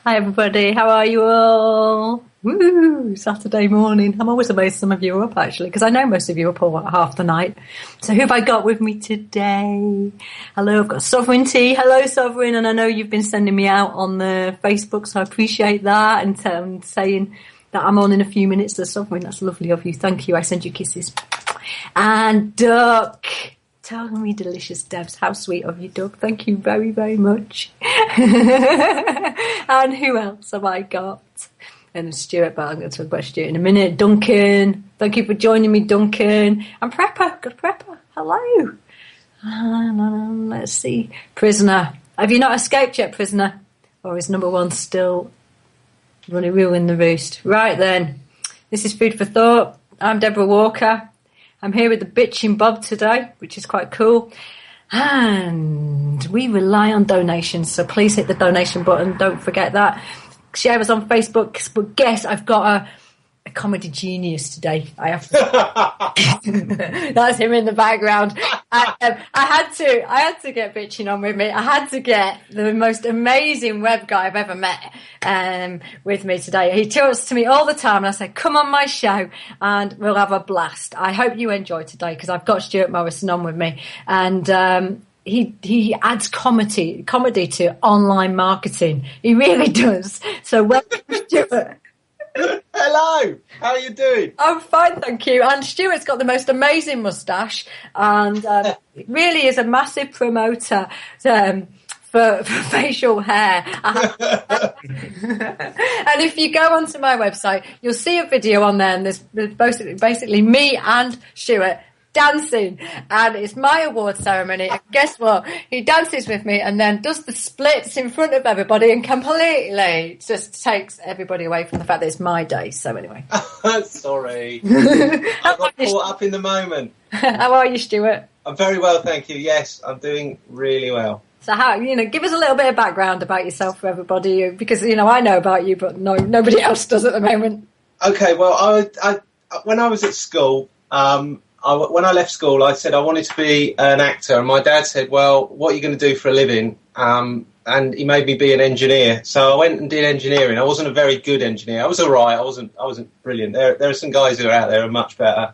Hi everybody, how are you all? Woo! Saturday morning. I'm always amazed some of you are up actually, because I know most of you are up all half the night. So who have I got with me today? Hello, I've got Sovereignty. Hello, Sovereign, and I know you've been sending me out on the Facebook, so I appreciate that, and saying that I'm on in a few minutes. So Sovereign, that's lovely of you. Thank you. I send you kisses. And Duck. Tell me, delicious Debs, how sweet of you, Doug. Thank you very, very much. And who else have I got? And Stuart, but I'm going to talk about Stuart in a minute. Duncan, thank you for joining me, Duncan. And Prepper, good Prepper, hello. Let's see. Prisoner, have you not escaped yet, Prisoner? Or is number one still ruling the roost? Right then, this is Food for Thought. I'm Deborah Walker. I'm here with the bitching Bob today, which is quite cool. And we rely on donations, so please hit the donation button. Don't forget that. Share us on Facebook. But guess I've got a comedy genius today. I have to. That's him in the background. I had to get bitching on with me. I had to get the most amazing web guy I've ever met with me today. He talks to me all the time, and I say, "Come on my show, and we'll have a blast." I hope you enjoy today because I've got Stuart Morrison on with me, and he adds comedy to online marketing. He really does. So welcome, Stuart. Hello, how are you doing? I'm fine, thank you. And Stuart's got the most amazing moustache, and really is a massive promoter for facial hair. And if you go onto my website, you'll see a video on there, and there's basically me and Stuart dancing, and it's my award ceremony, and guess what, he dances with me and then does the splits in front of everybody and completely just takes everybody away from the fact that it's my day. So anyway. Sorry. I got caught up in the moment. How are you, Stuart? I'm very well, thank you. Yes, I'm doing really well. So how, give us a little bit of background about yourself for everybody, because I know about you, but nobody else does at the moment. Okay, well, I when I was at school, when I left school, I said I wanted to be an actor, and my dad said, "Well, what are you going to do for a living?" And he made me be an engineer. So I went and did engineering. I wasn't a very good engineer. I was all right. I wasn't brilliant. There are some guys who are out there who are much better.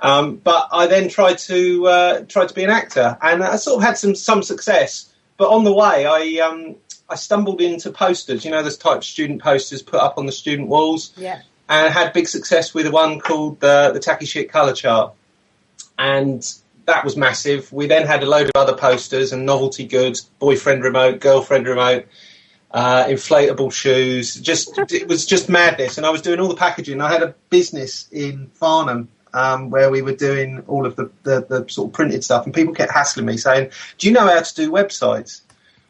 But I then tried to be an actor, and I sort of had some success. But on the way, I stumbled into posters. Those type of student posters put up on the student walls. Yeah. And I had big success with one called the Tacky Shit Colour Chart. And that was massive. We then had a load of other posters and novelty goods, boyfriend remote, girlfriend remote, inflatable shoes. It was just madness. And I was doing all the packaging. I had a business in Farnham where we were doing all of the sort of printed stuff. And people kept hassling me saying, "Do you know how to do websites?"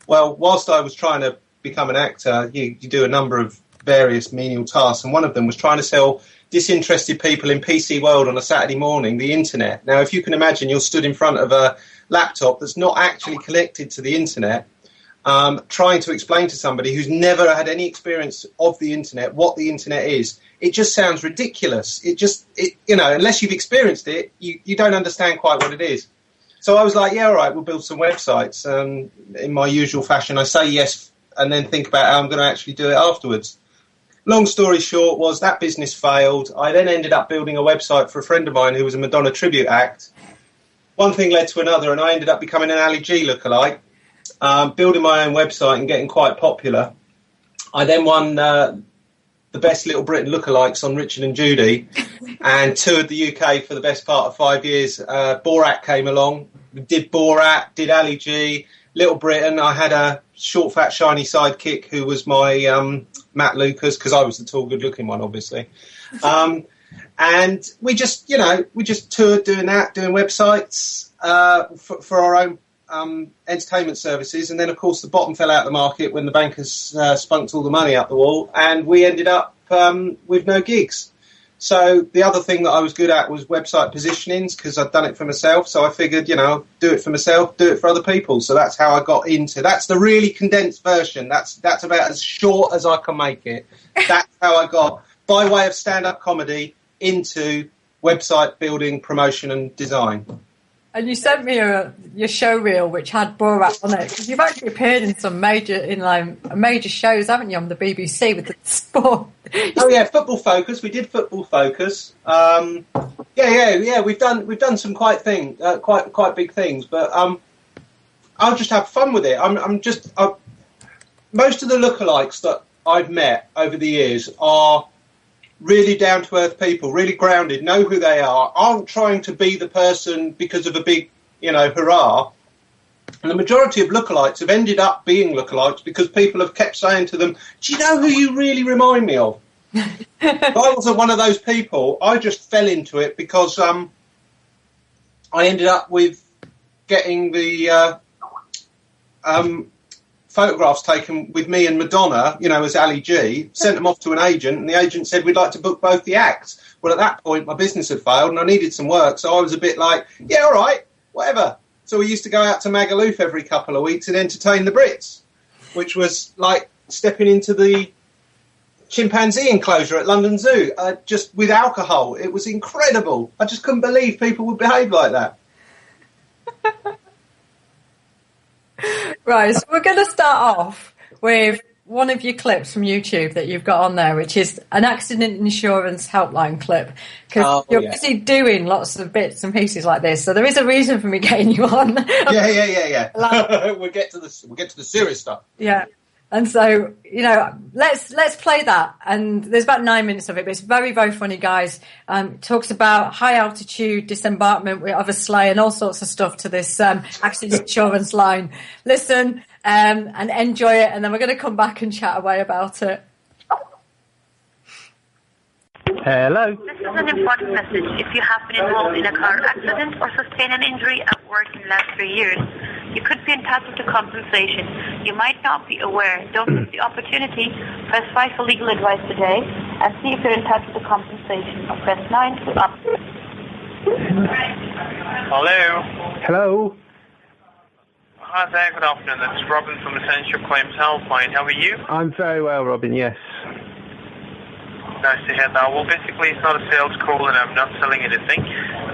Well, whilst I was trying to become an actor, you do a number of various menial tasks. And one of them was trying to sell disinterested people in PC World on a Saturday morning the internet. Now, if you can imagine, you're stood in front of a laptop that's not actually connected to the internet, trying to explain to somebody who's never had any experience of the internet what the internet is. It just sounds ridiculous. Unless you've experienced it, you don't understand quite what it is. So I was like, yeah, all right, we'll build some websites. In my usual fashion, I say yes and then think about how I'm going to actually do it afterwards. Long story short was that business failed. I then ended up building a website for a friend of mine who was a Madonna tribute act. One thing led to another, and I ended up becoming an Ali G lookalike, building my own website and getting quite popular. I then won the Best Little Britain lookalikes on Richard and Judy and toured the UK for the best part of 5 years. Borat came along, did Borat, did Ali G, Little Britain. I had a short, fat, shiny sidekick who was my Matt Lucas, because I was the tall, good-looking one, obviously. And we just toured doing that, doing websites for our own entertainment services. And then, of course, the bottom fell out of the market when the bankers spunked all the money up the wall, and we ended up with no gigs. So the other thing that I was good at was website positionings, because I'd done it for myself. So I figured, do it for myself, do it for other people. So that's how I got into. That's the really condensed version. That's about as short as I can make it. That's how I got, by way of stand-up comedy, into website building, promotion and design. And you sent me your show reel, which had Borat on it, because you've actually appeared in some major shows, haven't you, on the BBC with the sport? Oh yeah, Football Focus. We did Football Focus. Yeah. We've done some quite big things, but I'll just have fun with it. Most of the lookalikes that I've met over the years are really down-to-earth people, really grounded, know who they are, aren't trying to be the person because of a big, hurrah. And the majority of lookalikes have ended up being lookalikes because people have kept saying to them, do you know who you really remind me of? I wasn't one of those people. I just fell into it because I ended up with getting the photographs taken with me and Madonna, as Ali G, sent them off to an agent, and the agent said, we'd like to book both the acts. Well, at that point, my business had failed, and I needed some work, so I was a bit like, yeah, all right, whatever. So we used to go out to Magaluf every couple of weeks and entertain the Brits, which was like stepping into the chimpanzee enclosure at London Zoo, just with alcohol. It was incredible. I just couldn't believe people would behave like that. Right, so we're going to start off with one of your clips from YouTube that you've got on there, which is an accident insurance helpline clip, because you're busy doing lots of bits and pieces like this, so there is a reason for me getting you on. Yeah. We'll get to the serious stuff. Yeah. And so, let's play that. And there's about 9 minutes of it, but it's very, very funny, guys. Talks about high altitude disembarkment of a sleigh and all sorts of stuff to this accident insurance line. Listen and enjoy it, and then we're going to come back and chat away about it. Hello. This is an important message. If you have been involved in a car accident or sustained an injury at work in the last 3 years, you could be entitled to compensation. You might not be aware. Don't miss the opportunity. Press 5 for legal advice today and see if you're entitled to compensation. Or press 9 to up. Hello. Hello. Hi there, good afternoon. It's Robin from Essential Claims Helpline. How are you? I'm very well, Robin, yes. Nice to hear that. Well, basically, it's not a sales call and I'm not selling anything.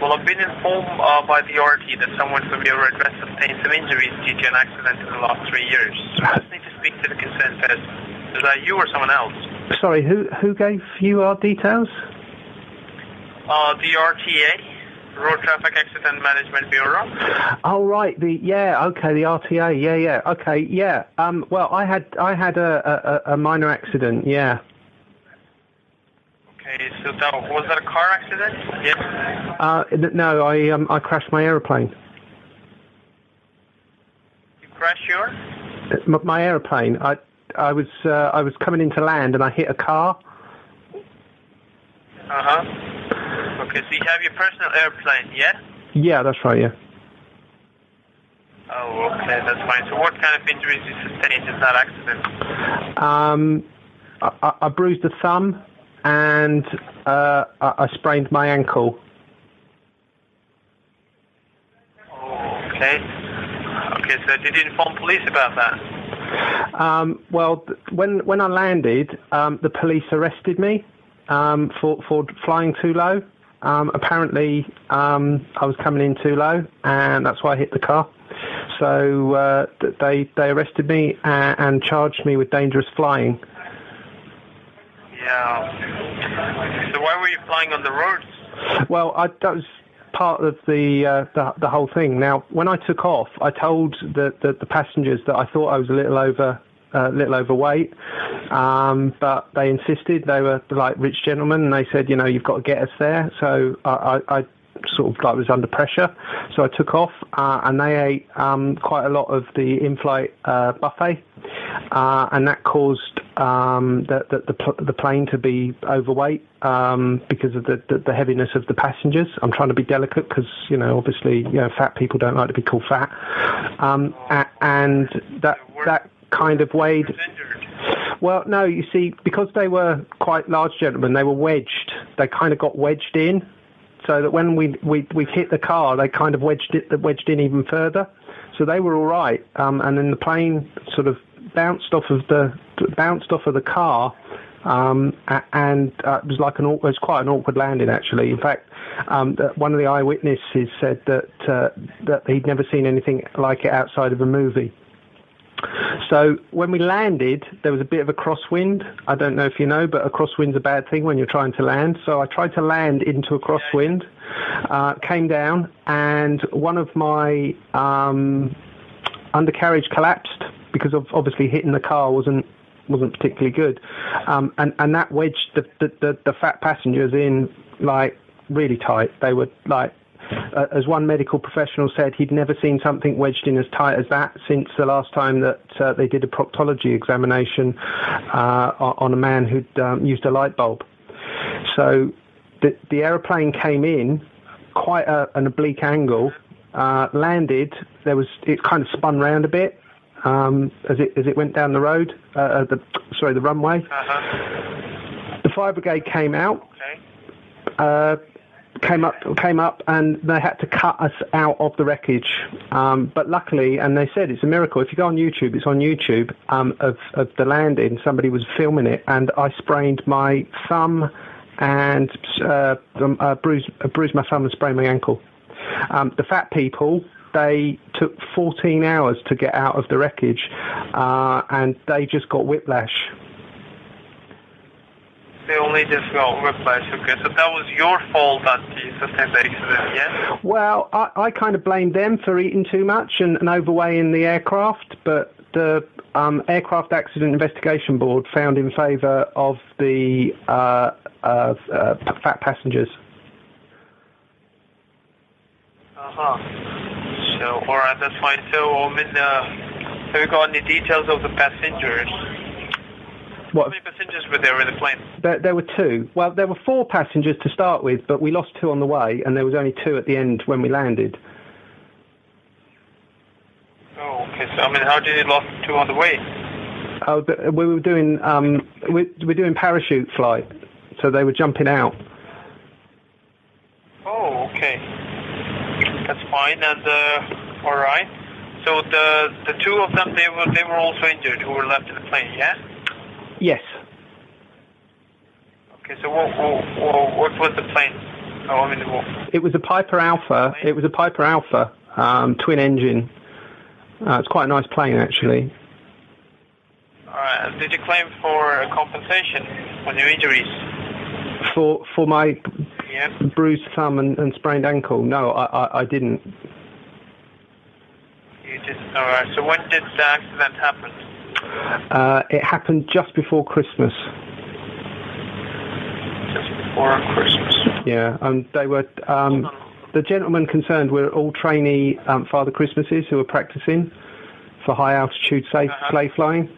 Well, I've been informed by the RT that someone from your address sustained some injuries due to an accident in the last 3 years. So I just need to speak to the concerned person. Is that you or someone else? Sorry, who gave you our details? The RTA, Road Traffic Accident Management Bureau. Oh, right. The RTA. Yeah. Okay, yeah. Well, I had a minor accident. Yeah. Okay, so was that a car accident? Yes. No, I crashed my aeroplane. You crashed your? My aeroplane. I was coming into land and I hit a car. Okay, so you have your personal airplane, yeah? Yeah, that's right. Yeah. Oh, okay, that's fine. So what kind of injuries you sustained in that accident? I bruised a thumb and I sprained my ankle. Okay. Okay, so did you inform police about that? Well, when I landed, the police arrested me for flying too low. Apparently, I was coming in too low, and that's why I hit the car. So they arrested me and charged me with dangerous flying. Yeah. So why were you flying on the roads? Well, that was part of the whole thing. Now, when I took off, I told the passengers that I thought I was a little overweight, but they insisted. They were like rich gentlemen, and they said, you've got to get us there. So I sort of was under pressure. So I took off, and they ate quite a lot of the in-flight buffet, and that caused the plane to be overweight because of the heaviness of the passengers. I'm trying to be delicate because obviously fat people don't like to be called fat, and that kind of weighed. Well, no, you see, because they were quite large gentlemen, they were wedged. They kind of got wedged in, so that when we hit the car, they kind of wedged in even further. So they were all right, and then the plane sort of bounced off of the car and it was like it was quite an awkward landing actually. In fact, one of the eyewitnesses said that he'd never seen anything like it outside of a movie. So when we landed, there was a bit of a crosswind. I don't know if you know, but a crosswind's a bad thing when you're trying to land. So I tried to land into a crosswind, came down, and one of my undercarriage collapsed because of obviously hitting the car wasn't particularly good, and that wedged the fat passengers in like really tight. They were like, as one medical professional said, he'd never seen something wedged in as tight as that since the last time that they did a proctology examination on a man who'd used a light bulb. So the aeroplane came in quite an oblique angle, landed. It kind of spun round a bit as it went down the road. The runway. The fire brigade came out. Okay. Came up, and they had to cut us out of the wreckage. But luckily, and they said it's a miracle. If you go on YouTube, it's on YouTube of the landing. Somebody was filming it, and I sprained my thumb and bruised my thumb and sprained my ankle. The fat people, they took 14 hours to get out of the wreckage, and they just got whiplash. They only just got whiplash. Okay, so that was your fault that you sustained the accident, yeah? Well, I kind of blamed them for eating too much and overweighing the aircraft, but the Aircraft Accident Investigation Board found in favour of the fat passengers. So, alright, that's fine. So, have you got any details of the passengers? What? How many passengers were there in the plane? There were two. Well, there were 4 passengers to start with, but we lost 2 on the way, and there was only 2 at the end when we landed. Oh, okay. So, how did you lose 2 on the way? Oh, we were doing we're doing parachute flight, so they were jumping out. Oh, okay. That's fine. And all right. So the 2 of them, they were also injured who were left in the plane, yeah? Yes. Okay, so what was the plane? It was a Piper Alpha. It was a Piper Alpha, twin engine. It's quite a nice plane, actually. All right. Did you claim for compensation on your injuries? For my bruised thumb and sprained ankle? No, I didn't. You didn't. All right. So when did the accident happen? It happened just before Christmas. Just before Christmas. Yeah, and they were the gentlemen concerned were all trainee Father Christmases who were practicing for high altitude safe sleigh flying.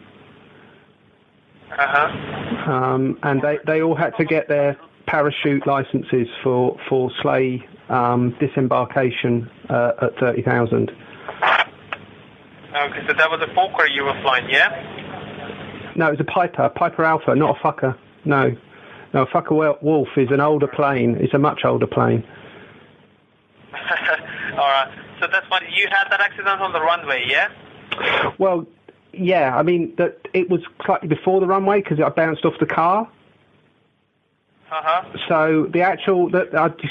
And they all had to get their parachute licenses for sleigh disembarkation at 30,000. Okay, so that was a Fokker you were flying, yeah? No, it was a Piper Alpha, not a Fucker. No, a Fucker Wolf is an older plane. It's a much older plane. All right. So that's fine. You had that accident on the runway, yeah? Well, yeah. It was slightly before the runway because I bounced off the car. So I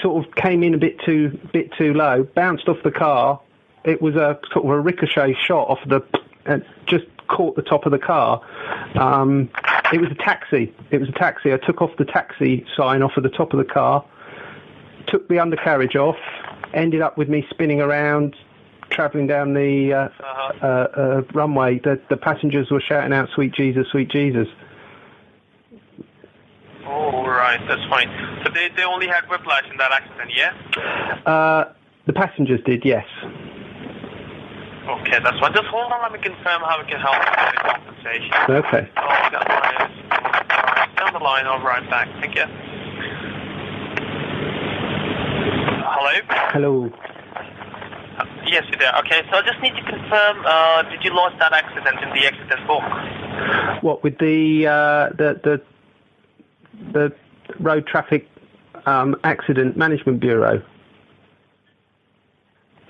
sort of came in a bit too low, bounced off the car. It was a sort of a ricochet shot off just caught the top of the car. It was a taxi. I took off the taxi sign off of the top of the car, took the undercarriage off, ended up with me spinning around, travelling down the runway. The passengers were shouting out, "Sweet Jesus, sweet Jesus." Oh, right, that's fine. So they only had whiplash in that accident, yeah? The passengers did, yes. Okay, that's fine. Just hold on, let me confirm how we can help with the compensation. Okay. Stay on the line, I'll be right back. Thank you. Hello? Hello. Yes, you're there. Okay, so I just need to confirm, did you lodge that accident in the accident book? What, with the Road Traffic Accident Management Bureau?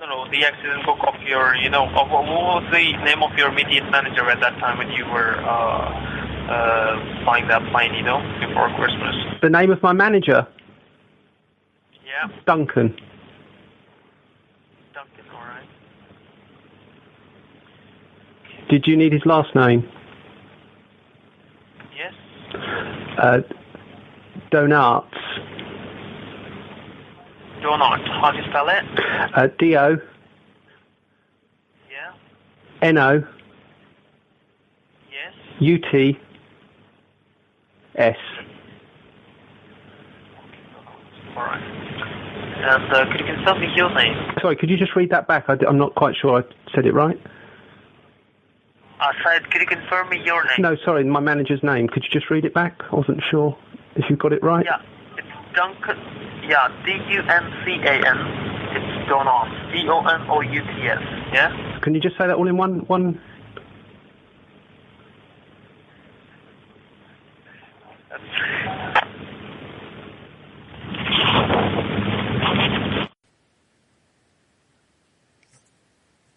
No, the accident book of your, what was the name of your immediate manager at that time when you were flying that plane, before Christmas. The name of my manager? Yeah. Duncan. Duncan, all right. Did you need his last name? Yes. Donuts. Donut. How do you spell it? D-O. Yeah. N-O. Yes. U-T-S. All right. And could you confirm me your name? Sorry, could you just read that back? I'm not quite sure I said it right. I said, could you confirm me your name? No, sorry, my manager's name. Could you just read it back? I wasn't sure if you got it right. Yeah, it's Duncan. Yeah, D-U-N-C-A-N. It's Donuts. D-O-N-O-U-T-S. Yeah? Can you just say that all in one?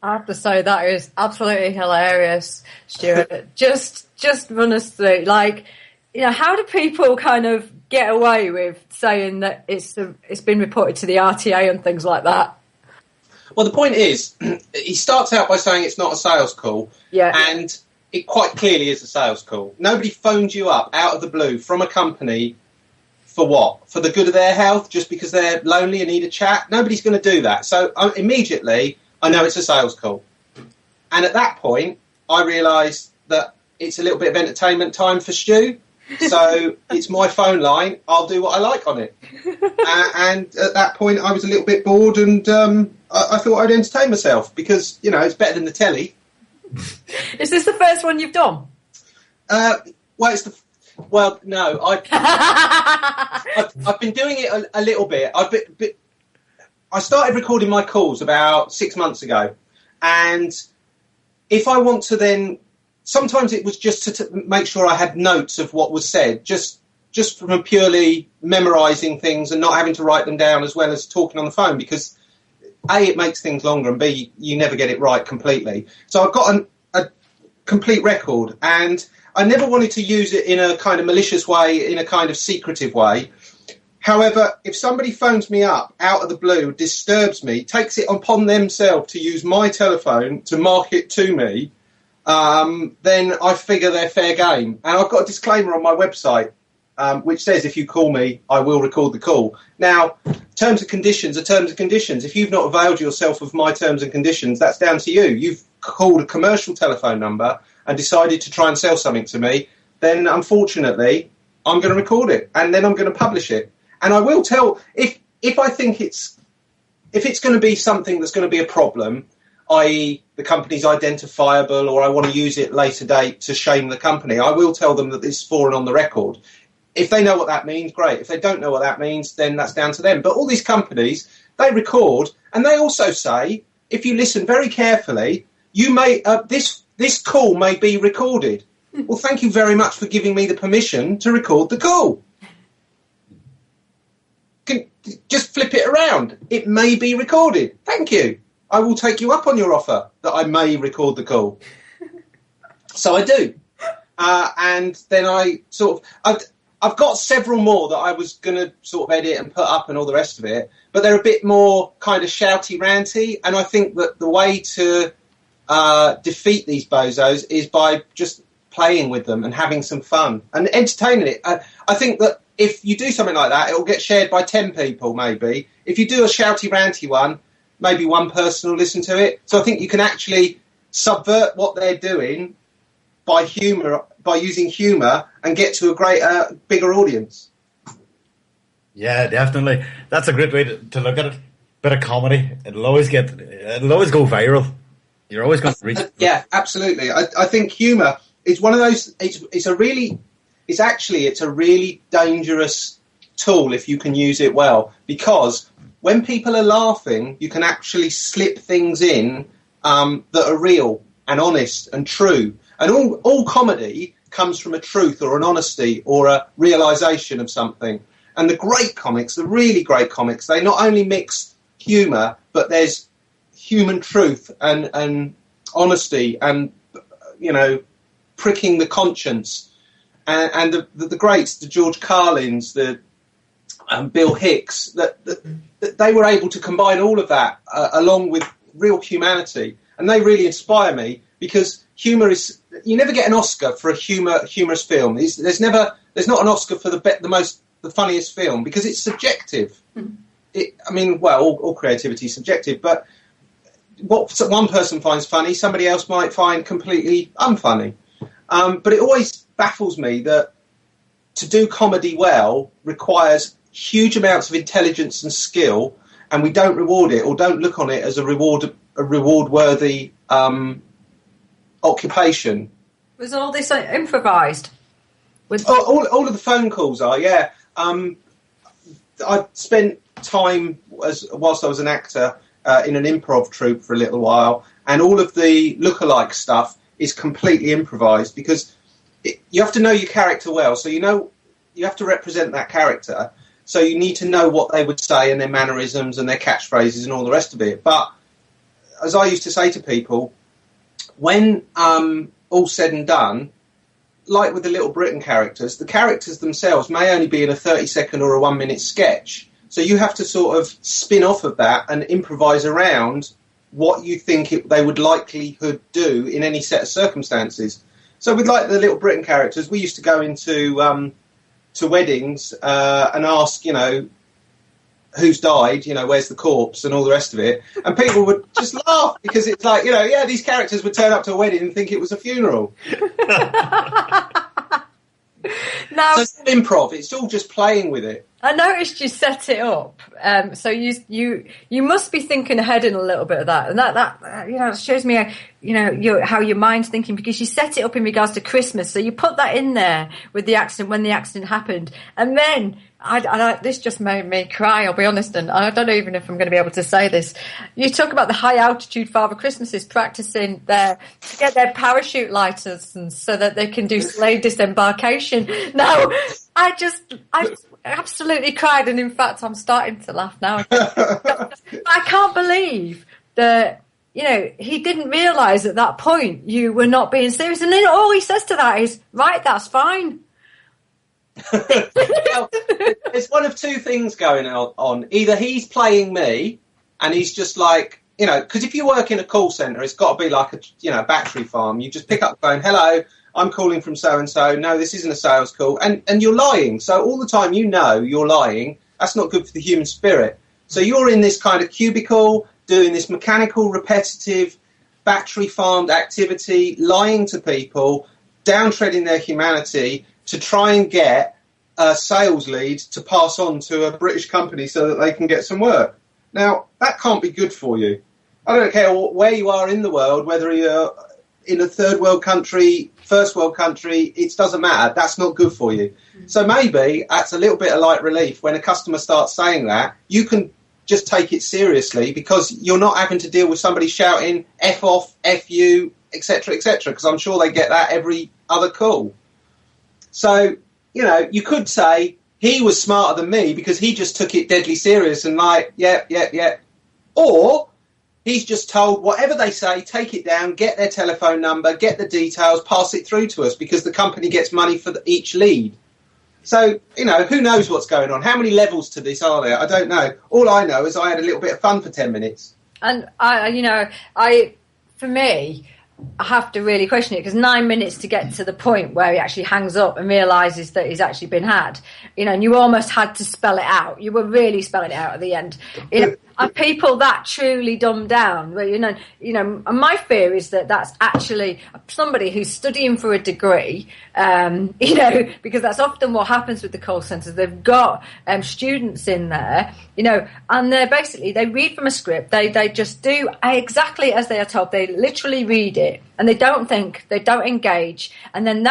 I have to say that is absolutely hilarious, Stuart. just run us through, how do people kind of get away with saying that it's been reported to the RTA and things like that? Well, the point is, he starts out by saying it's not a sales call, and it quite clearly is a sales call. Nobody phones you up out of the blue from a company for what? For the good of their health, just because they're lonely and need a chat? Nobody's going to do that. So immediately, I know it's a sales call. And at that point, I realise that it's a little bit of entertainment time for Stu. So it's my phone line. I'll do what I like on it. And at that point, I was a little bit bored, and I thought I'd entertain myself because, it's better than the telly. Is this the first one you've done? No. I've been doing it a little bit. I started recording my calls about 6 months ago, and if I want to then, sometimes it was just to make sure I had notes of what was said, just from a purely memorising things and not having to write them down as well as talking on the phone, because A, it makes things longer, and B, you never get it right completely. So I've got a complete record, and I never wanted to use it in a kind of malicious way, in a kind of secretive way. However, if somebody phones me up out of the blue, disturbs me, takes it upon themselves to use my telephone to market to me, then I figure they're fair game. And I've got a disclaimer on my website, which says if you call me, I will record the call. Now, terms and conditions are terms and conditions. If you've not availed yourself of my terms and conditions, that's down to you. You've called a commercial telephone number and decided to try and sell something to me, then unfortunately, I'm going to record it and then I'm going to publish it. And I will tell, if I think if it's going to be something that's going to be a problem, i.e. the company's identifiable, or I want to use it later date to shame the company, I will tell them that it's foreign on the record. If they know what that means, great. If they don't know what that means, then that's down to them. But all these companies, they record, and they also say, if you listen very carefully, you may this call may be recorded. Well, thank you very much for giving me the permission to record the call. Just flip it around. It may be recorded. Thank you. I will take you up on your offer that I may record the call. So I do. And then I've got several more that I was going to sort of edit and put up and all the rest of it, but they're a bit more kind of shouty, ranty, and I think that the way to defeat these bozos is by just playing with them and having some fun and entertaining it. I think that if you do something like that, it will get shared by 10 people, maybe. If you do a shouty, ranty one, maybe one person will listen to it. So I think you can actually subvert what they're doing by using humour, and get to a greater, bigger audience. Yeah, definitely. That's a great way to look at it. Bit of comedy. It'll always go viral. You're always going to reach. Yeah, absolutely. I think humour is one of those. It's a really dangerous tool if you can use it well, because when people are laughing, you can actually slip things in that are real and honest and true. And all comedy comes from a truth or an honesty or a realisation of something. And the really great comics, they not only mix humour, but there's human truth and honesty and, pricking the conscience. and the greats, the George Carlins, the Bill Hicks, that they were able to combine all of that along with real humanity, and they really inspire me, because humour is, you never get an Oscar for a humorous film. There's not an Oscar for the funniest film, because it's subjective. All creativity is subjective, but what one person finds funny, somebody else might find completely unfunny. But it always baffles me that to do comedy well requires huge amounts of intelligence and skill, and we don't reward it, or don't look on it as a reward-worthy occupation. Was all this improvised? All of the phone calls are, yeah. I spent time whilst I was an actor in an improv troupe for a little while, and all of the lookalike stuff is completely improvised, because you have to know your character well. So you have to represent that character. So you need to know what they would say, and their mannerisms and their catchphrases and all the rest of it. But as I used to say to people, when all said and done, like with the Little Britain characters, the characters themselves may only be in a 30-second or a 1-minute sketch. So you have to sort of spin off of that and improvise around what you think they would likelihood do in any set of circumstances. So with like the Little Britain characters, we used to go into to weddings and ask, who's died, where's the corpse and all the rest of it. And people would just laugh, because it's like, these characters would turn up to a wedding and think it was a funeral. Now, so it's not improv, it's all just playing with it. I noticed you set it up, so you must be thinking ahead in a little bit of that, and that shows me how your mind's thinking, because you set it up in regards to Christmas, so you put that in there with the accident, when the accident happened, and then this just made me cry, I'll be honest, and I don't know even if I'm going to be able to say this. You talk about the high altitude Father Christmases practicing to get their parachute license so that they can do sleigh disembarkation. Now, I absolutely cried, and in fact I'm starting to laugh now. I can't believe that he didn't realise at that point you were not being serious, and then all he says to that is, right, that's fine. Well, there's one of two things going on. Either he's playing me and he's just like, because if you work in a call centre, it's got to be like a battery farm. You just pick up the phone, hello, I'm calling from so-and-so. No, this isn't a sales call. And you're lying. So all the time you're lying. That's not good for the human spirit. So you're in this kind of cubicle doing this mechanical, repetitive, battery-farmed activity, lying to people, downtreading their humanity to try and get a sales lead to pass on to a British company so that they can get some work. Now, that can't be good for you. I don't care where you are in the world, whether you're in a third world country, first world country, it doesn't matter. That's not good for you. So maybe that's a little bit of light relief. When a customer starts saying that, you can just take it seriously, because you're not having to deal with somebody shouting F off, F you, etc., because I'm sure they get that every other call. So, you could say he was smarter than me because he just took it deadly serious and like, yeah. Or he's just told whatever they say, take it down, get their telephone number, get the details, pass it through to us, because the company gets money for each lead. So, who knows what's going on? How many levels to this are there? I don't know. All I know is I had a little bit of fun for 10 minutes. And, for me, I have to really question it, because 9 minutes to get to the point where he actually hangs up and realises that he's actually been had, and you almost had to spell it out. You were really spelling it out at the end. Are people that truly dumbed down? Well, and my fear is that that's actually somebody who's studying for a degree, because that's often what happens with the call centres. They've got students in there, and they read from a script. They just do exactly as they are told. They literally read it, and they don't think, they don't engage, and then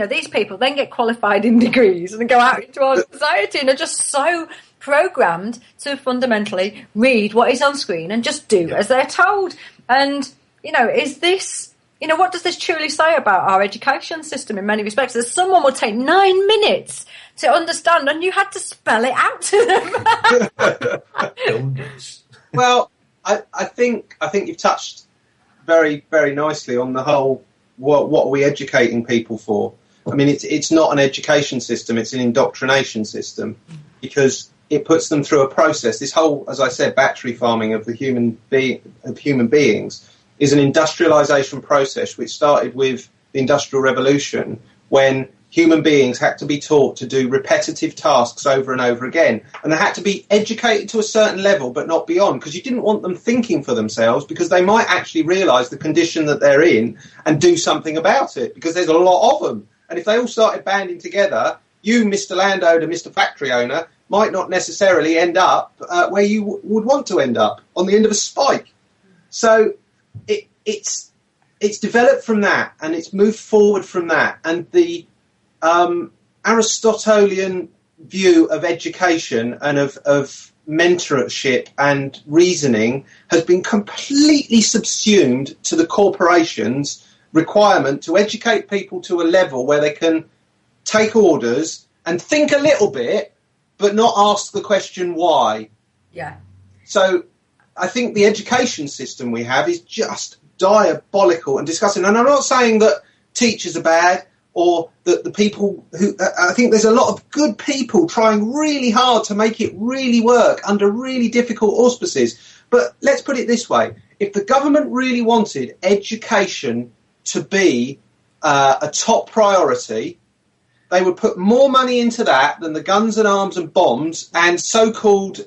these people then get qualified in degrees and go out into our society and are just so programmed to fundamentally read what is on screen and just do as they're told. And is this, what does this truly say about our education system in many respects? That someone will take 9 minutes to understand, and you had to spell it out to them. Well, I think you've touched very, very nicely on the whole, what are we educating people for? I mean, it's not an education system, it's an indoctrination system, because it puts them through a process. This whole, as I said, battery farming of human beings is an industrialization process which started with the Industrial Revolution, when human beings had to be taught to do repetitive tasks over and over again. And they had to be educated to a certain level, but not beyond, because you didn't want them thinking for themselves, because they might actually realise the condition that they're in and do something about it, because there's a lot of them. And if they all started banding together, you, Mr. Landowner, Mr. Factory Owner, might not necessarily end up where you would want to end up, on the end of a spike. So it's developed from that, and it's moved forward from that. And the Aristotelian view of education and of mentorship and reasoning has been completely subsumed to the corporations' requirement to educate people to a level where they can take orders and think a little bit, but not ask the question why. Yeah. So I think the education system we have is just diabolical and disgusting. And I'm not saying that teachers are bad, or that the people who... I think there's a lot of good people trying really hard to make it really work under really difficult auspices. But let's put it this way. If the government really wanted education to be a top priority, they would put more money into that than the guns and arms and bombs and so-called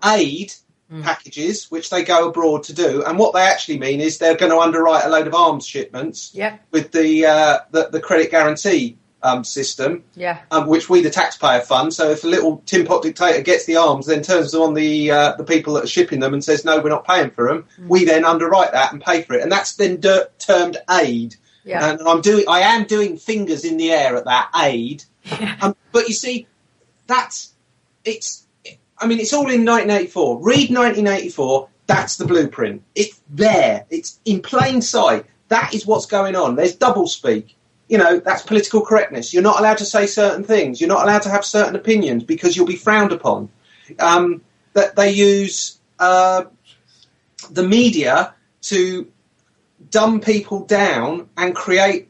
aid packages, which they go abroad to do. And what they actually mean is they're going to underwrite a load of arms shipments with the credit guarantee system, which we, the taxpayer, fund. So if a little tin pot dictator gets the arms, then turns them on the people that are shipping them and says, no, we're not paying for them, we then underwrite that and pay for it. And that's then termed aid. And I am doing fingers in the air at that aid. But you see, it's all in 1984. Read 1984. That's the blueprint. It's there. It's in plain sight. That is what's going on. There's doublespeak. You know, that's political correctness. You're not allowed to say certain things. You're not allowed to have certain opinions because you'll be frowned upon. That they use the media to dumb people down and create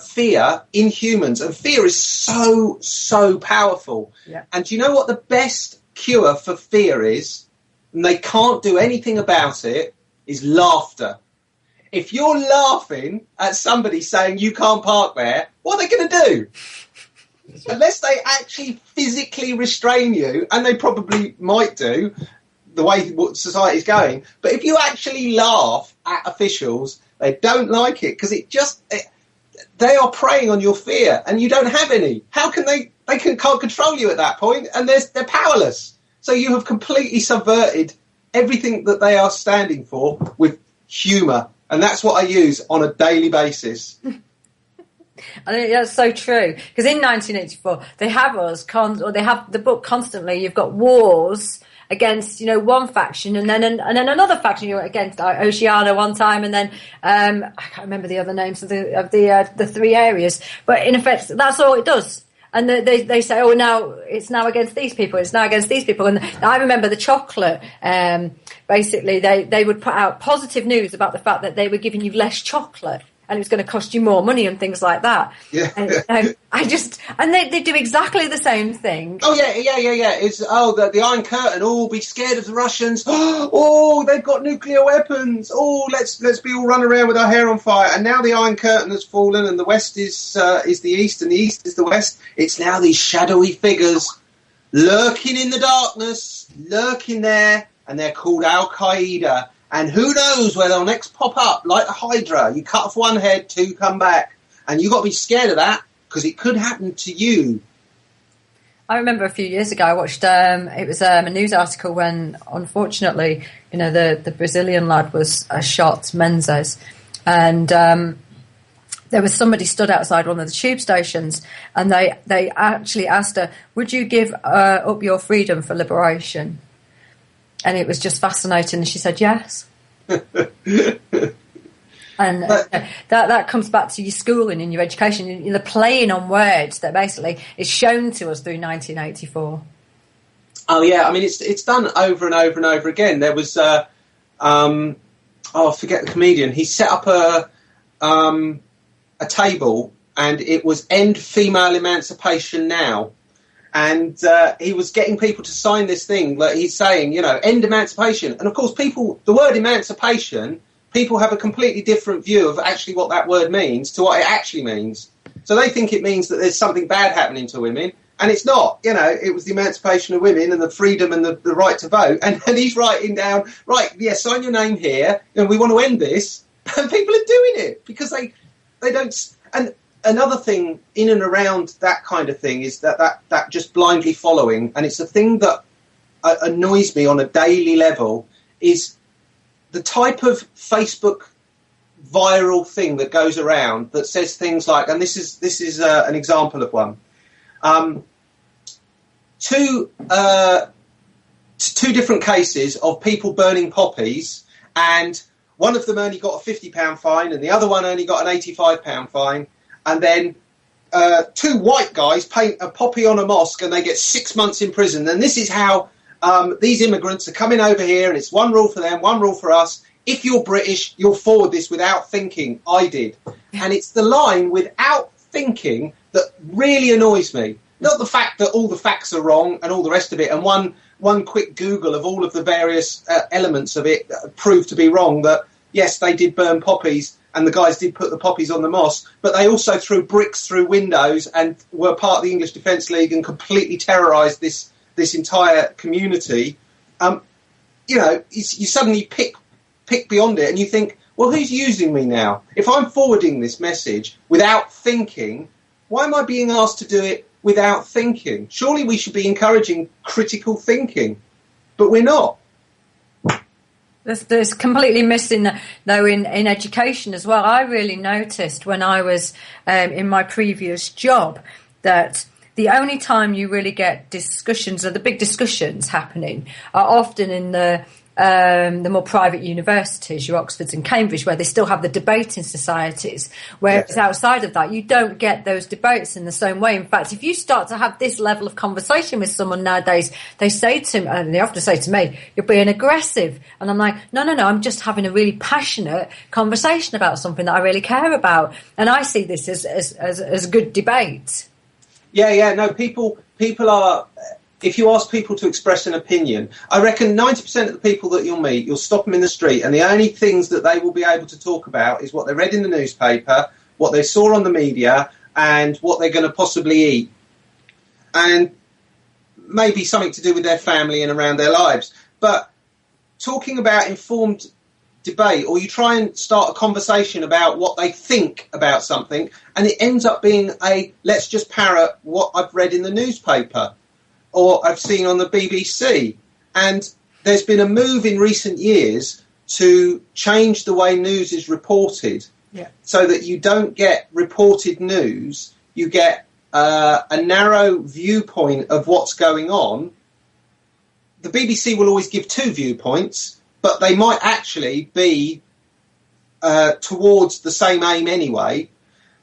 fear in humans. And fear is so powerful. And do you know what the best cure for fear is, and they can't do anything about it, is laughter. If you're laughing at somebody saying you can't park there, what are they going to do? Unless they actually physically restrain you, and they probably might do, the way society's going, but if you actually laugh at officials, they don't like it, because they are preying on your fear, and you don't have any. How can they can't control you at that point, and they're powerless. So you have completely subverted everything that they are standing for with humour, and that's what I use on a daily basis. I think that's so true, because in 1984 they have they have the book constantly. You've got wars against, one faction, and then another faction. You're against Oceania one time, and then I can't remember the other names of the three areas. But in effect, that's all it does. And they say, oh, now it's now against these people. It's now against these people. And I remember the chocolate. Basically, they would put out positive news about the fact that they were giving you less chocolate, and it was going to cost you more money and things like that. Yeah. And they do exactly the same thing. Oh, yeah. It's, the Iron Curtain. Oh, be scared of the Russians. Oh, they've got nuclear weapons. Oh, let's be all run around with our hair on fire. And now the Iron Curtain has fallen, and the West is the East, and the East is the West. It's now these shadowy figures lurking in the darkness, lurking there, and they're called Al-Qaeda. And who knows where they'll next pop up, like a Hydra. You cut off one head, two come back. And you've got to be scared of that, because it could happen to you. I remember a few years ago I watched, it was a news article when, unfortunately, the Brazilian lad was shot, Menzies. And there was somebody stood outside one of the tube stations, and they actually asked her, would you give up your freedom for liberation? And it was just fascinating. And she said, yes. And that comes back to your schooling and your education, the playing on words that basically is shown to us through 1984. Oh, yeah. I mean, it's done over and over and over again. There was, I forget the comedian. He set up a table, and it was End Female Emancipation Now. And he was getting people to sign this thing that he's saying, end emancipation. And of course, the word emancipation, people have a completely different view of actually what that word means to what it actually means. So they think it means that there's something bad happening to women. And it's not, it was the emancipation of women and the freedom and the right to vote. And he's writing down, right, yeah, sign your name here, and we want to end this. And people are doing it because they don't. And another thing in and around that kind of thing is that just blindly following, and it's a thing that annoys me on a daily level, is the type of Facebook viral thing that goes around that says things like, and this is an example of one. Two different cases of people burning poppies, and one of them only got a £50 fine and the other one only got an £85 fine, and then two white guys paint a poppy on a mosque and they get 6 months in prison. And this is how these immigrants are coming over here, and it's one rule for them, one rule for us. If you're British, you'll forward this without thinking. I did. And it's the line without thinking that really annoys me. Not the fact that all the facts are wrong and all the rest of it, and one quick Google of all of the various elements of it proved to be wrong, that, yes, they did burn poppies and the guys did put the poppies on the mosque, but they also threw bricks through windows and were part of the English Defence League and completely terrorised this entire community. You suddenly pick beyond it and you think, well, who's using me now? If I'm forwarding this message without thinking, why am I being asked to do it without thinking? Surely we should be encouraging critical thinking, but we're not. There's completely missing, though, in education as well. I really noticed when I was in my previous job that the only time you really get discussions, or the big discussions happening, are often in the more private universities, your Oxfords and Cambridge, where they still have the debating societies, whereas outside of that, you don't get those debates in the same way. In fact, if you start to have this level of conversation with someone nowadays, they say to me, and they often say to me, you're being aggressive. And I'm like, no, I'm just having a really passionate conversation about something that I really care about. And I see this as good debate. No, people are... If you ask people to express an opinion, I reckon 90% of the people that you'll meet, you'll stop them in the street, and the only things that they will be able to talk about is what they read in the newspaper, what they saw on the media, and what they're going to possibly eat. And maybe something to do with their family and around their lives. But talking about informed debate, or you try and start a conversation about what they think about something, and it ends up being let's just parrot what I've read in the newspaper or I've seen on the BBC. And there's been a move in recent years to change the way news is reported, so that you don't get reported news, you get a narrow viewpoint of what's going on. The BBC will always give two viewpoints, but they might actually be towards the same aim anyway.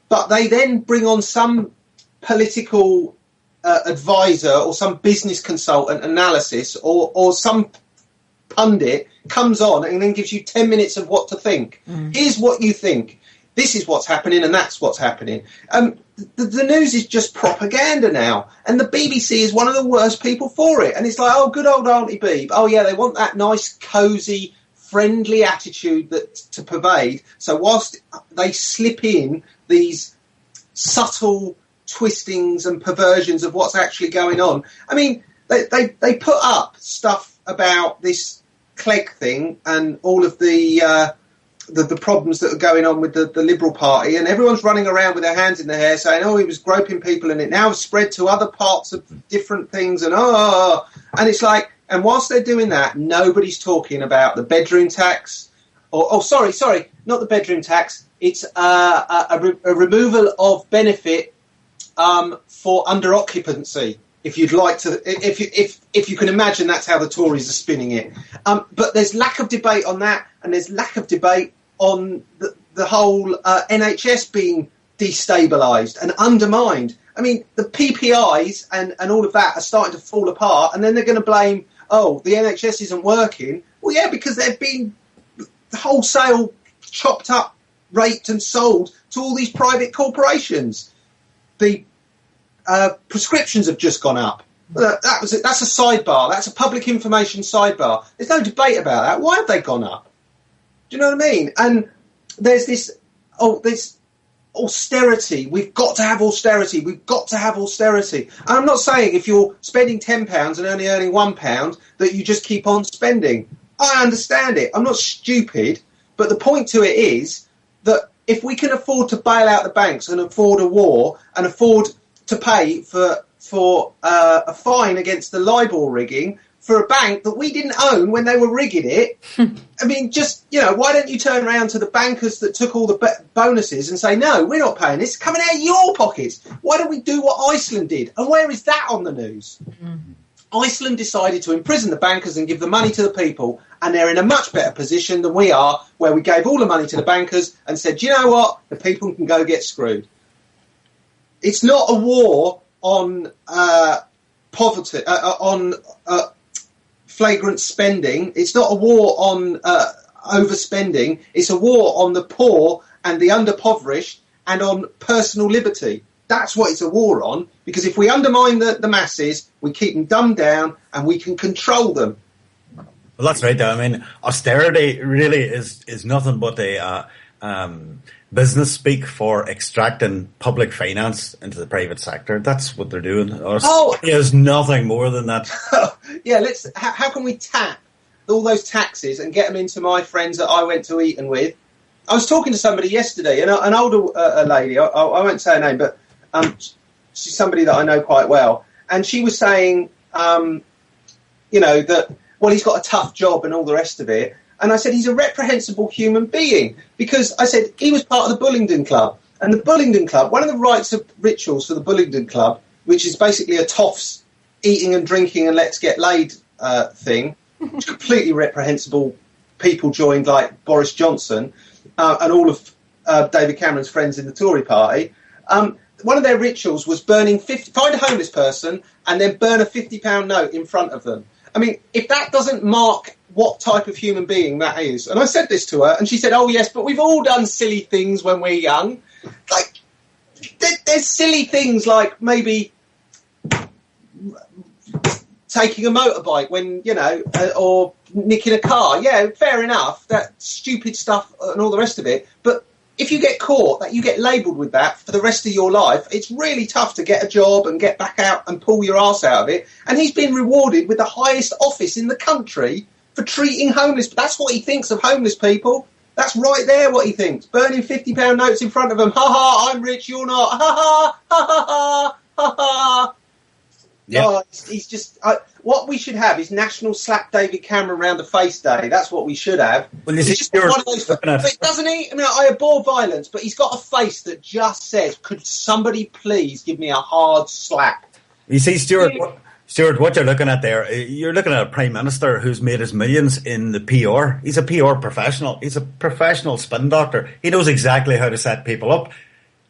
But they then bring on some political advisor or some business consultant analysis, or some pundit comes on and then gives you 10 minutes of what to think. Here's what you think. This is what's happening and that's what's happening. The news is just propaganda now, and the BBC is one of the worst people for it. And it's like, oh, good old Auntie Beeb. Oh, yeah, they want that nice, cosy, friendly attitude to pervade. So whilst they slip in these subtle twistings and perversions of what's actually going on. I mean, they put up stuff about this Clegg thing and all of the problems that are going on with the Liberal Party, and everyone's running around with their hands in their hair saying, oh, he was groping people, and it now has spread to other parts of different things, and and it's like, and whilst they're doing that, nobody's talking about the bedroom tax, sorry, not the bedroom tax, it's a removal of benefit for under occupancy, if you'd like to, if you can imagine that's how the Tories are spinning it. But there's lack of debate on that, and there's lack of debate on the whole NHS being destabilised and undermined. I mean, the PPIs and all of that are starting to fall apart, and then they're going to blame, oh, the NHS isn't working. Well, yeah, because they've been wholesale chopped up, raped and sold to all these private corporations. The prescriptions have just gone up. That's a sidebar. That's a public information sidebar. There's no debate about that. Why have they gone up? Do you know what I mean? And there's this austerity. We've got to have austerity. We've got to have austerity. And I'm not saying if you're spending £10 and only earning £1 that you just keep on spending. I understand it. I'm not stupid. But the point to it is that if we can afford to bail out the banks and afford a war and afford to pay for a fine against the LIBOR rigging for a bank that we didn't own when they were rigging it, I mean, just, why don't you turn around to the bankers that took all the bonuses and say, no, we're not paying this, it's coming out of your pockets. Why don't we do what Iceland did? And where is that on the news? Iceland decided to imprison the bankers and give the money to the people, and they're in a much better position than we are, where we gave all the money to the bankers and said, do you know what? The people can go get screwed. It's not a war on poverty, on flagrant spending. It's not a war on overspending. It's a war on the poor and the underpoverished and on personal liberty. That's what it's a war on, because if we undermine the masses, we keep them dumbed down and we can control them. Well, that's right, though. I mean, austerity really is nothing but a business speak for extracting public finance into the private sector. That's what they're doing. Austerity is nothing more than that. Yeah, how can we tap all those taxes and get them into my friends that I went to Eton with? I was talking to somebody yesterday, an older lady, I won't say her name, but she's somebody that I know quite well, and she was saying, that, well, he's got a tough job and all the rest of it. And I said, he's a reprehensible human being, because I said he was part of the Bullingdon Club. And the Bullingdon Club, one of the rites of rituals for the Bullingdon Club, which is basically a toffs eating and drinking and let's get laid thing, which completely reprehensible people joined, like Boris Johnson and all of David Cameron's friends in the Tory party. One of their rituals was find a homeless person and then burn a £50 note in front of them. I mean, if that doesn't mark what type of human being that is. And I said this to her, and she said, oh, yes, but we've all done silly things when we're young. Like, there's silly things like maybe taking a motorbike when, or nicking a car. Yeah, fair enough, that stupid stuff and all the rest of it. But if you get caught, that you get labelled with that for the rest of your life, it's really tough to get a job and get back out and pull your arse out of it. And he's been rewarded with the highest office in the country for treating homeless. That's what he thinks of homeless people. That's right there what he thinks. Burning £50 notes in front of them. Ha ha, I'm rich, you're not. Ha ha, ha ha ha, ha ha. Yeah. Oh, he's just... what we should have is National Slap David Cameron Round the Face Day. That's what we should have. Well, he's just one of those... But doesn't he? I mean, I abhor violence, but he's got a face that just says, could somebody please give me a hard slap? You see, Stuart, what you're looking at there, you're looking at a Prime Minister who's made his millions in the PR. He's a PR professional. He's a professional spin doctor. He knows exactly how to set people up.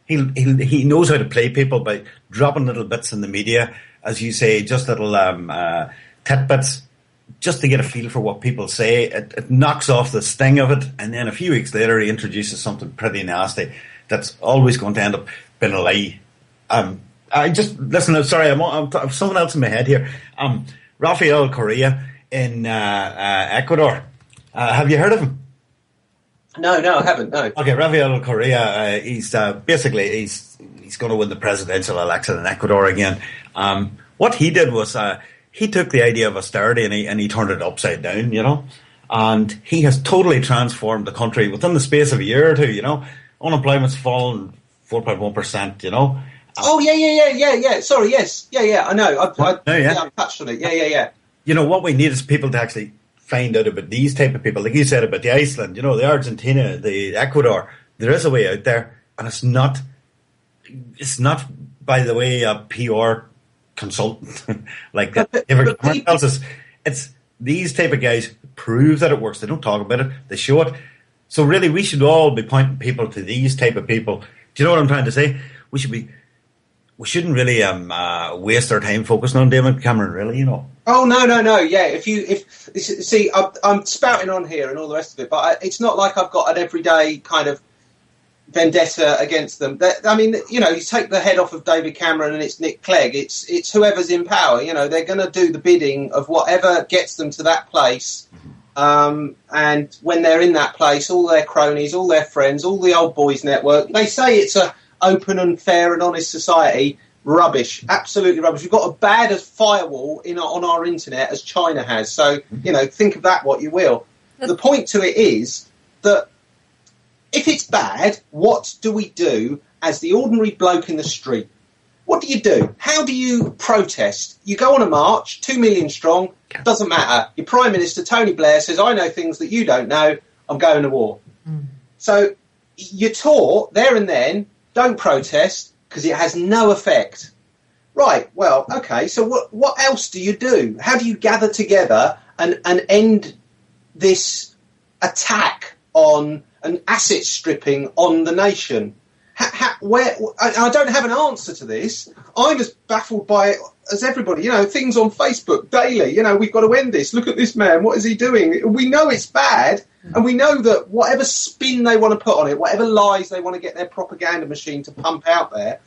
He knows how to play people by dropping little bits in the media, as you say, just little tidbits, just to get a feel for what people say. It knocks off the sting of it, and then a few weeks later he introduces something pretty nasty that's always going to end up being a lie. I just listen. Sorry, I'm someone else in my head here. Rafael Correa in Ecuador. Have you heard of him? No, I haven't. No. Okay, Rafael Correa. He's basically he's going to win the presidential election in Ecuador again. What he did was he took the idea of austerity and he turned it upside down. And he has totally transformed the country within the space of a year or two. Unemployment's fallen 4.1%. Oh, yeah. Sorry, yes. Yeah, I know. I've touched on it. Yeah. What we need is people to actually find out about these type of people. Like you said about the Iceland, the Argentina, the Ecuador. There is a way out there, and it's not by the way a PR consultant like David Cameron tells us. It's these type of guys prove that it works. They don't talk about it. They show it. So really, we should all be pointing people to these type of people. Do you know what I'm trying to say? We shouldn't really waste our time focusing on David Cameron, really, Oh, no. Yeah, I'm spouting on here and all the rest of it, but it's not like I've got an everyday kind of vendetta against them. I mean, you know, you take the head off of David Cameron and it's Nick Clegg. It's whoever's in power. You know, they're going to do the bidding of whatever gets them to that place. And when they're in that place, all their cronies, all their friends, all the old boys network, they say it's a open and fair and honest society. Rubbish, absolutely rubbish. We've got a bad as firewall on our internet as China has. So, you know, think of that what you will. The point to it is that if it's bad, what do we do as the ordinary bloke in the street? What do you do? How do you protest? You go on a march, 2 million strong, doesn't matter. Your Prime Minister, Tony Blair, says, I know things that you don't know, I'm going to war. So you're taught there and then, don't protest, because it has no effect. Right, well, okay, so what else do you do? How do you gather together and end this attack on an asset stripping on the nation? I don't have an answer to this. I'm as baffled by it as everybody. You know, things on Facebook daily. You know, we've got to end this. Look at this man. What is he doing? We know it's bad, and we know that whatever spin they want to put on it, whatever lies they want to get their propaganda machine to pump out there,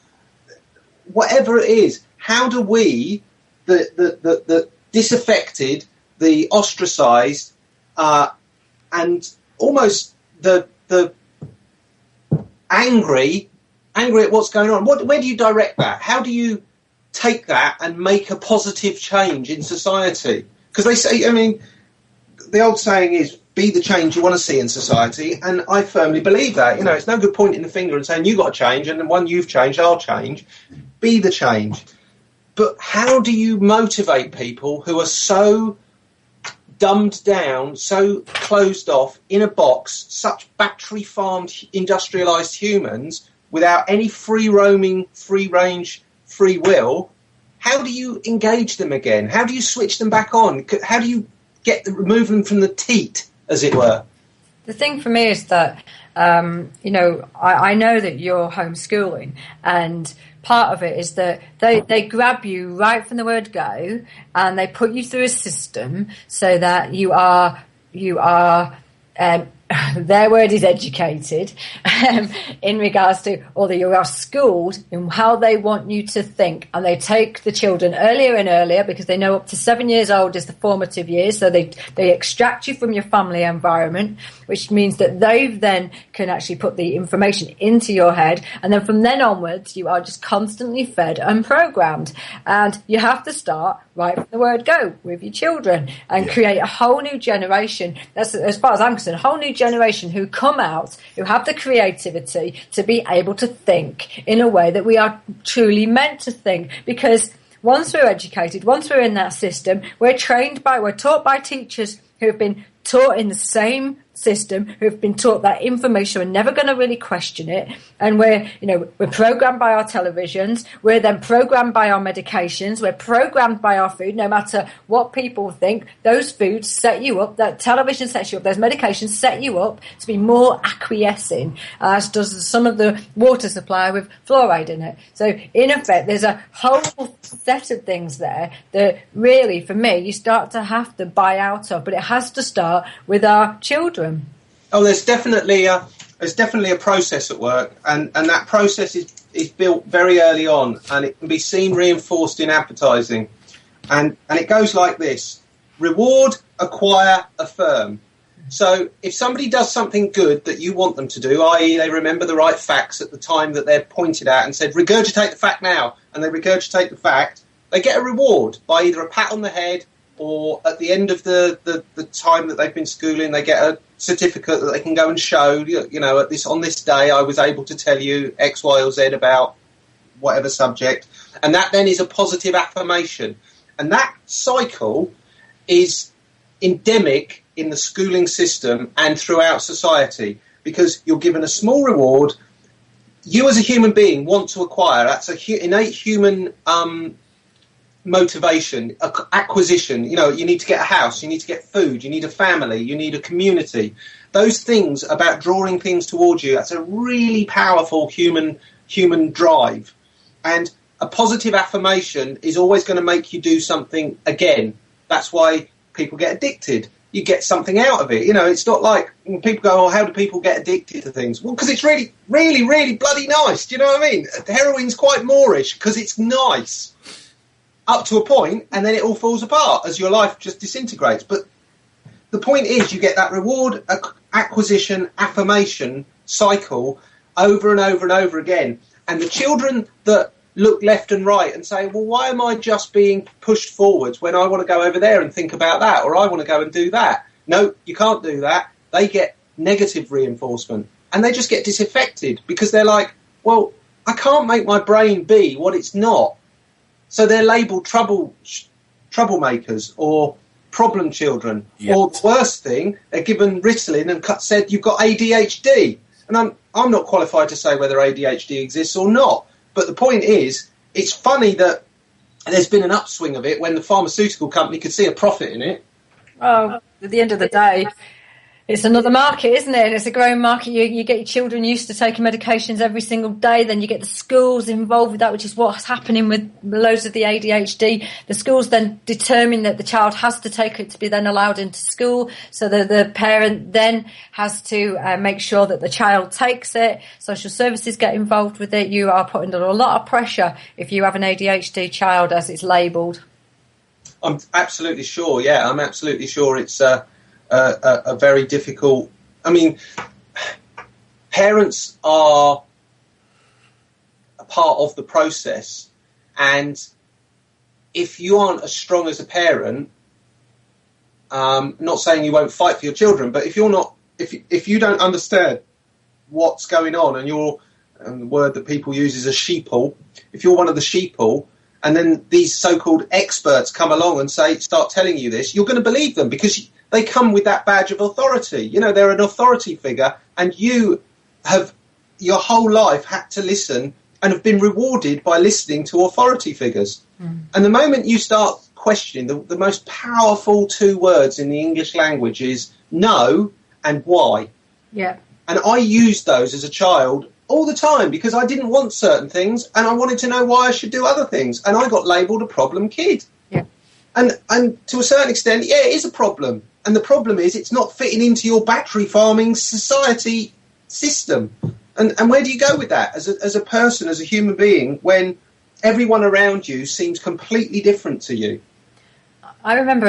whatever it is, how do we, the disaffected, the ostracised, and almost the angry at what's going on, where do you direct that? How do you take that and make a positive change in society? Because they say, I mean, the old saying is, be the change you want to see in society, and I firmly believe that. You know, it's no good pointing the finger and saying, you've got to change, and the one you've changed, I'll change. Be the change. But how do you motivate people who are so dumbed down, so closed off, in a box, such battery-farmed, industrialised humans, without any free-roaming, free-range, free will? How do you engage them again? How do you switch them back on? How do you remove them from the teat, as it were? The thing for me is that, you know, I know that you're homeschooling, and part of it is that they grab you right from the word go, and they put you through a system so that you are their word is educated in regards to, or that you are schooled in how they want you to think, and they take the children earlier and earlier because they know up to 7 years old is the formative years, so they extract you from your family environment, which means that they then can actually put the information into your head, and then from then onwards you are just constantly fed and programmed, and you have to start right from the word go with your children and create a whole new generation. That's, as far as I'm concerned, a whole new generation who come out, who have the creativity to be able to think in a way that we are truly meant to think. Because once we're educated, once we're in that system, we're taught by teachers who have been taught in the same system, who have been taught that information, we're never going to really question it, and we're programmed by our televisions, we're then programmed by our medications, we're programmed by our food. No matter what people think, those foods set you up, that television sets you up, those medications set you up to be more acquiescing, as does some of the water supply with fluoride in it. So in effect, there's a whole set of things there that really, for me, you start to have to buy out of, but it has to start with our children. Oh, there's definitely a process at work, and that process is built very early on, and it can be seen reinforced in advertising, and it goes like this: reward, acquire, affirm. So if somebody does something good that you want them to do, i.e. they remember the right facts at the time that they're pointed at and said, regurgitate the fact now, and they regurgitate the fact, they get a reward by either a pat on the head, or at the end of the time that they've been schooling, they get a certificate that they can go and show, on this day I was able to tell you X, Y, or Z about whatever subject. And that then is a positive affirmation. And that cycle is endemic in the schooling system and throughout society, because you're given a small reward. You as a human being want to acquire. That's an innate human motivation, acquisition. You need to get a house, you need to get food, you need a family, you need a community. Those things about drawing things towards you, that's a really powerful human drive. And a positive affirmation is always going to make you do something again. That's why people get addicted. you get something out of it. You know, it's not like when people go, oh, how do people get addicted to things? Well, because it's really, really, really bloody nice. Do you know what I mean? Heroin's quite Moorish because it's nice up to a point, and then it all falls apart as your life just disintegrates. But the point is, you get that reward, acquisition, affirmation cycle over and over and over again. And the children that look left and right and say, well, why am I just being pushed forwards when I want to go over there and think about that, or I want to go and do that? No, you can't do that. They get negative reinforcement, and they just get disaffected because they're like, well, I can't make my brain be what it's not. So they're labelled troublemakers or problem children. Yep. Or the worst thing, they're given Ritalin and said you've got ADHD. And I'm not qualified to say whether ADHD exists or not. But the point is, it's funny that there's been an upswing of it when the pharmaceutical company could see a profit in it. Oh, at the end of the day, it's another market, isn't it? It's a growing market. You get your children used to taking medications every single day. Then you get the schools involved with that, which is what's happening with loads of the ADHD. The schools then determine that the child has to take it to be then allowed into school. So the parent then has to make sure that the child takes it. Social services get involved with it. You are put under a lot of pressure if you have an ADHD child, as it's labelled. I'm absolutely sure. Yeah, I'm absolutely sure it's a very difficult. I mean, parents are a part of the process, and if you aren't as strong as a parent, not saying you won't fight for your children, but if you're not, if you don't understand what's going on, and the word that people use is a sheeple, if you're one of the sheeple, and then these so-called experts come along and start telling you this, you're going to believe them because they come with that badge of authority. You know, they're an authority figure, and you have your whole life had to listen and have been rewarded by listening to authority figures. And the moment you start questioning, the most powerful two words in the English language is no and why. Yeah. And I used those as a child all the time because I didn't want certain things and I wanted to know why I should do other things. And I got labelled a problem kid. Yeah. And to a certain extent, yeah, it is a problem. And the problem is it's not fitting into your battery farming society system. And where do you go with that as a person, as a human being, when everyone around you seems completely different to you? I remember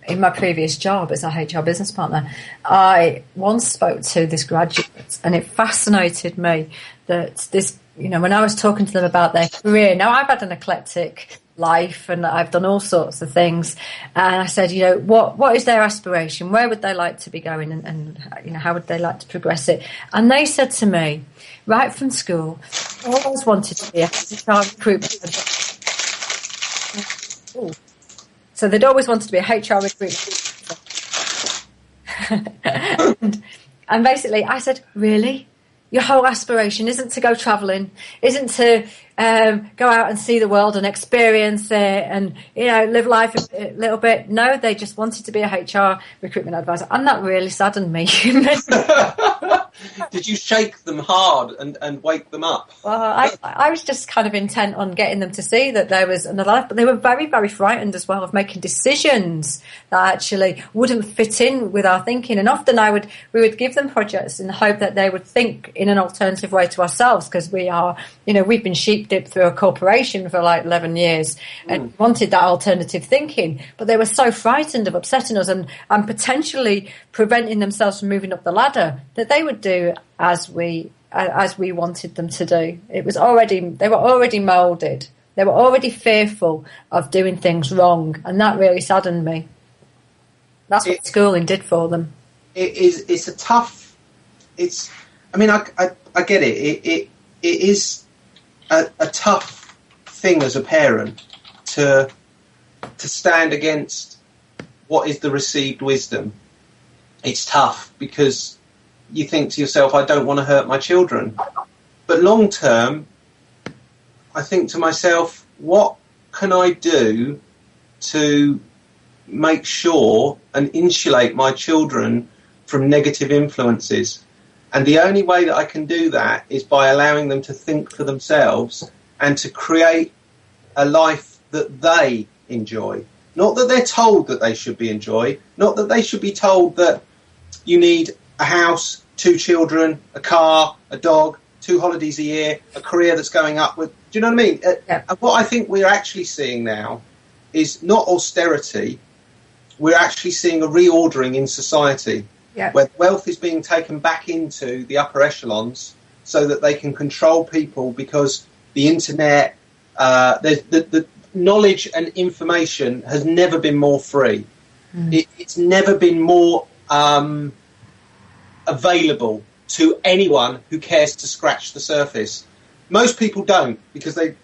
in my previous job as a HR business partner, I once spoke to this graduate, and it fascinated me that this, you know, when I was talking to them about their career, now I've had an eclectic life and I've done all sorts of things, and I said, you know, what is their aspiration? Where would they like to be going, and you know, how would they like to progress it? And they said to me, right from school, I always wanted to be a HR recruitment advisor. So they'd always wanted to be a HR recruitment. and basically I said, really? Your whole aspiration isn't to go travelling, isn't to go out and see the world and experience it and, you know, live life a little bit. No, they just wanted to be a HR recruitment advisor. And that really saddened me. Did you shake them hard and wake them up? Well, I was just kind of intent on getting them to see that there was another life, but they were very, very frightened as well of making decisions that actually wouldn't fit in with our thinking. And often we would give them projects in the hope that they would think in an alternative way to ourselves, because we are, you know, we've been sheep dipped through a corporation for like 11 years and wanted that alternative thinking, but they were so frightened of upsetting us and potentially preventing themselves from moving up the ladder that they would do as we wanted them to do. They were already moulded. They were already fearful of doing things wrong, and that really saddened me. That's what schooling did for them. It's a tough. I mean, I get it. It is a tough thing as a parent to stand against what is the received wisdom. It's tough because you think to yourself, I don't want to hurt my children. But long term, I think to myself, what can I do to make sure and insulate my children from negative influences? And the only way that I can do that is by allowing them to think for themselves and to create a life that they enjoy. Not that they're told that they should be enjoyed, not that they should be told that you need a house, 2 children, a car, a dog, 2 holidays a year, a career that's going upward. Do you know what I mean? Yeah. And what I think we're actually seeing now is not austerity. We're actually seeing a reordering in society, where wealth is being taken back into the upper echelons so that they can control people, because the internet, the knowledge and information has never been more free. It's never been more available to anyone who cares to scratch the surface. Most people don't, because they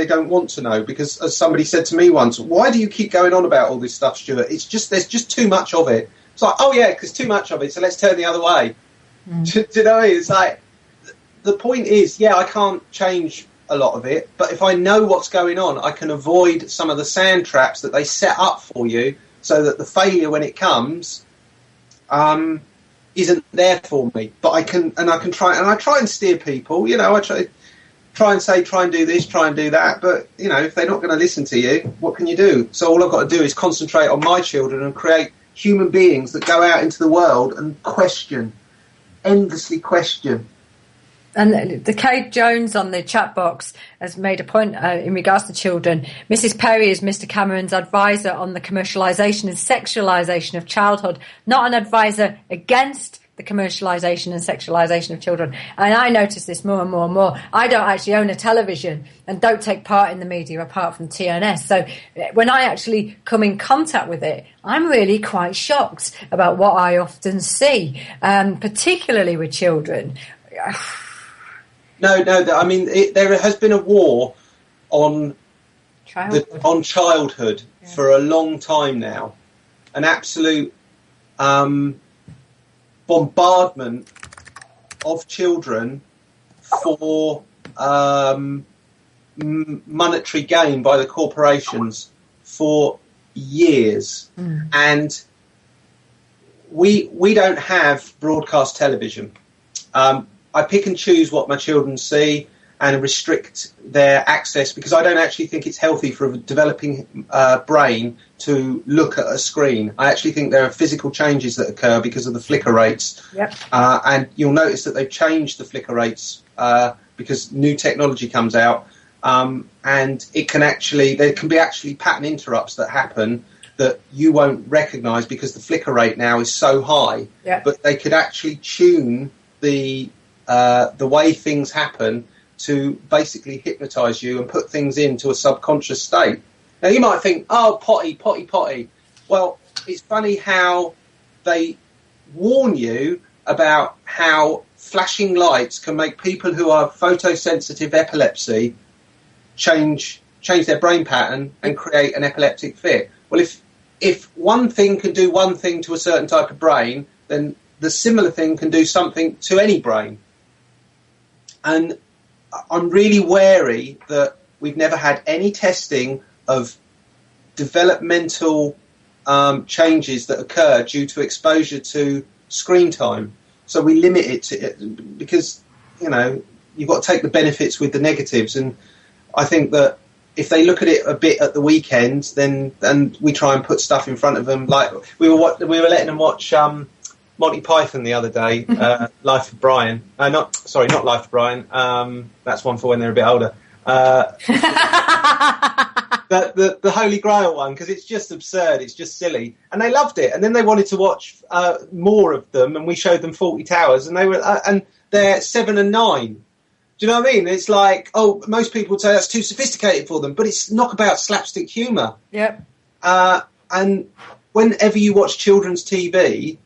don't want to know, because as somebody said to me once, why do you keep going on about all this stuff, Stuart? It's just, there's just too much of it. It's like, oh yeah, because too much of it, so let's turn the other way. Do you know what I mean? It's like, the point is, yeah, I can't change a lot of it, but if I know what's going on, I can avoid some of the sand traps that they set up for you, so that the failure when it comes isn't there for me. But I can try and steer people. You know, I try and say, try and do this, try and do that. But you know, if they're not going to listen to you, what can you do? So all I've got to do is concentrate on my children and create human beings that go out into the world and endlessly question. And the Kate Jones on the chat box has made a point in regards to children. Mrs. Perry is Mr. Cameron's advisor on the commercialisation and sexualisation of childhood, not an advisor against the commercialisation and sexualisation of children. And I notice this more and more and more. I don't actually own a television and don't take part in the media apart from TNS. So when I actually come in contact with it, I'm really quite shocked about what I often see, particularly with children. No. I mean, there has been a war on childhood for a long time now. An absolute bombardment of children for monetary gain by the corporations for years, and we don't have broadcast television. I pick and choose what my children see and restrict their access, because I don't actually think it's healthy for a developing brain to look at a screen. I actually think there are physical changes that occur because of the flicker rates. Yep. And you'll notice that they've changed the flicker rates because new technology comes out, and there can be actually pattern interrupts that happen that you won't recognise because the flicker rate now is so high. Yep. But they could actually tune the way things happen to basically hypnotise you and put things into a subconscious state. Now you might think, oh, potty. Well, it's funny how they warn you about how flashing lights can make people who are photosensitive epilepsy change their brain pattern and create an epileptic fit. Well, if one thing can do one thing to a certain type of brain, then the similar thing can do something to any brain. And I'm really wary that we've never had any testing of developmental changes that occur due to exposure to screen time. So we limit it to it because, you know, you've got to take the benefits with the negatives. And I think that if they look at it a bit at the weekend, then we try and put stuff in front of them. Like we were letting them watch Monty Python the other day, Life of Brian. Not Life of Brian. That's one for when they're a bit older. The Holy Grail one, because it's just absurd, it's just silly, and they loved it. And then they wanted to watch more of them, and we showed them 40 Towers, and they were and they're 7 and 9. Do you know what I mean? It's like, oh, most people would say that's too sophisticated for them, but it's knockabout slapstick humour. Yep. And whenever you watch children's TV,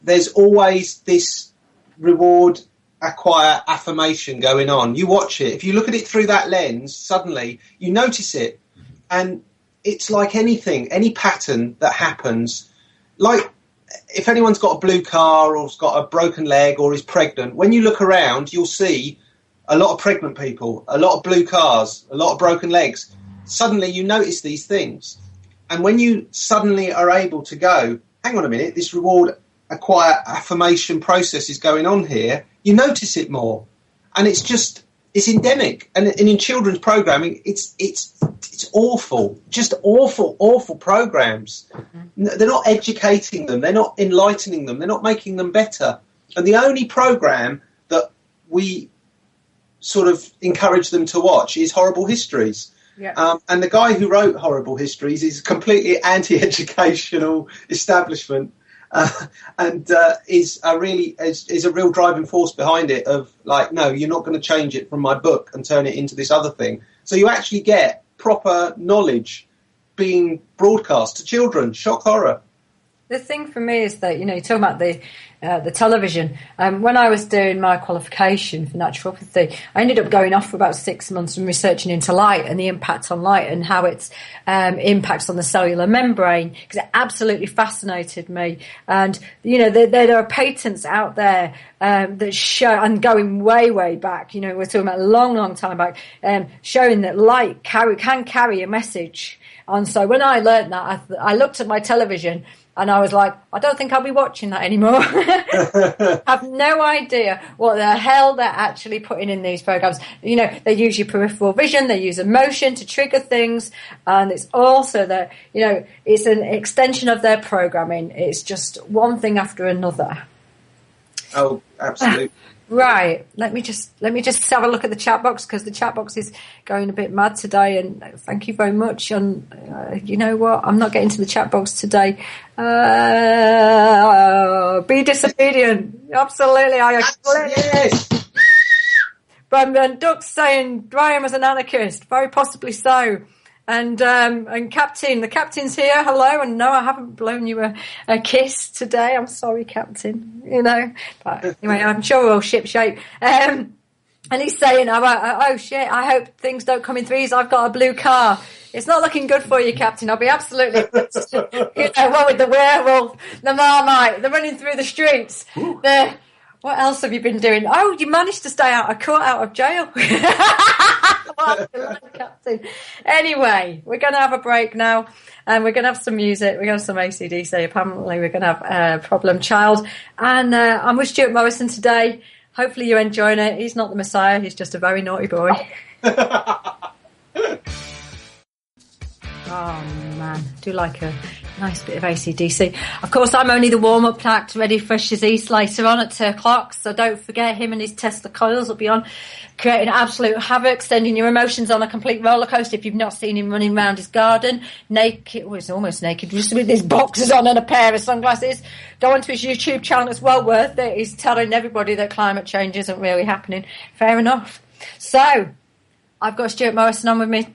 there's always this reward, acquire, affirmation going on. You watch it. If you look at it through that lens, suddenly you notice it. And it's like anything, any pattern that happens. Like if anyone's got a blue car or has got a broken leg or is pregnant, when you look around, you'll see a lot of pregnant people, a lot of blue cars, a lot of broken legs. Suddenly you notice these things. And when you suddenly are able to go, hang on a minute, this reward, acquire, affirmation process is going on here, you notice it more. And it's just it's endemic, and in children's programming, it's awful, just awful programs. They're not educating them, they're not enlightening them, they're not making them better. And the only program that we sort of encourage them to watch is Horrible Histories. Yeah. And the guy who wrote Horrible Histories is completely anti-educational establishment, and is a real driving force behind it. Of like, no, you're not going to change it from my book and turn it into this other thing. So you actually get proper knowledge being broadcast to children. Shock horror. The thing for me is that, you know, you're talking about the television. When I was doing my qualification for naturopathy, I ended up going off for about 6 months and researching into light and the impact on light and how it impacts on the cellular membrane, because it absolutely fascinated me. And, you know, there are patents out there that show, and going way back, you know, we're talking about a long time back, showing that light can carry a message. And so when I learned that, I looked at my television and I was like, I don't think I'll be watching that anymore. I have no idea what the hell they're actually putting in these programs. You know, they use your peripheral vision, they use emotion to trigger things, and it's also that, you know, it's an extension of their programming. It's just one thing after another. Oh, absolutely. Right. Let me just have a look at the chat box, because the chat box is going a bit mad today. And thank you very much. And you know what? I'm not getting to the chat box today. Be disobedient. Absolutely. I agree. Yes. But Duck's saying Graham was an anarchist. Very possibly so. And the captain's here. Hello. And no, I haven't blown you a kiss today. I'm sorry, Captain. You know, but anyway, I'm sure we're all ship shape. And he's saying, oh shit, I hope things don't come in threes. I've got a blue car. It's not looking good for you, Captain. I'll be absolutely, you know, what with the werewolf, the Marmite, the running through the streets, what else have you been doing? Oh, you managed to stay out of court, out of jail. Captain. Anyway, we're going to have a break now, and we're going to have some music. We're going to have some AC/DC. Apparently, we're going to have Problem Child. And I'm with Stuart Morrison today. Hopefully, you're enjoying it. He's not the Messiah. He's just a very naughty boy. Oh, man. I do like a nice bit of AC/DC. Of course, I'm only the warm-up act ready for Shaziz later on at 2 o'clock, so don't forget him and his Tesla coils will be on, creating absolute havoc, sending your emotions on a complete roller coaster. If you've not seen him running around his garden, naked, well, he's almost naked, just with his boxers on and a pair of sunglasses, go onto his YouTube channel, it's well worth it. He's telling everybody that climate change isn't really happening. Fair enough. So, I've got Stuart Morrison on with me.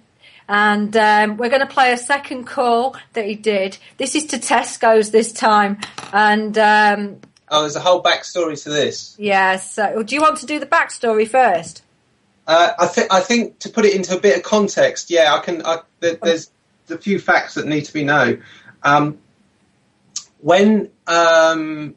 And we're going to play a second call that he did. This is to Tesco's this time. And there's a whole backstory to this. Yeah. So, do you want to do the backstory first? I think to put it into a bit of context, yeah, I can. There's a few facts that need to be known. When I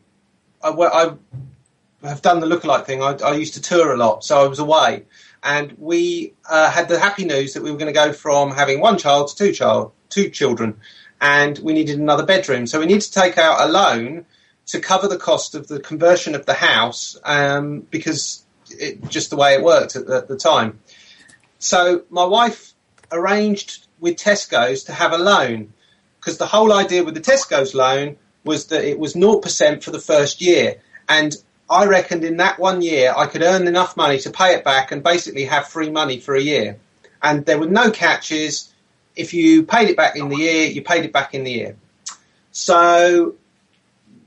have done the lookalike thing, I used to tour a lot, so I was away. And we had the happy news that we were going to go from having one child to two children, and we needed another bedroom. So we needed to take out a loan to cover the cost of the conversion of the house, because just the way it worked at the time. So my wife arranged with Tesco's to have a loan, because the whole idea with the Tesco's loan was that it was 0% for the first year. And I reckoned in that 1 year I could earn enough money to pay it back and basically have free money for a year. And there were no catches. If you paid it back in the year, you paid it back in the year. So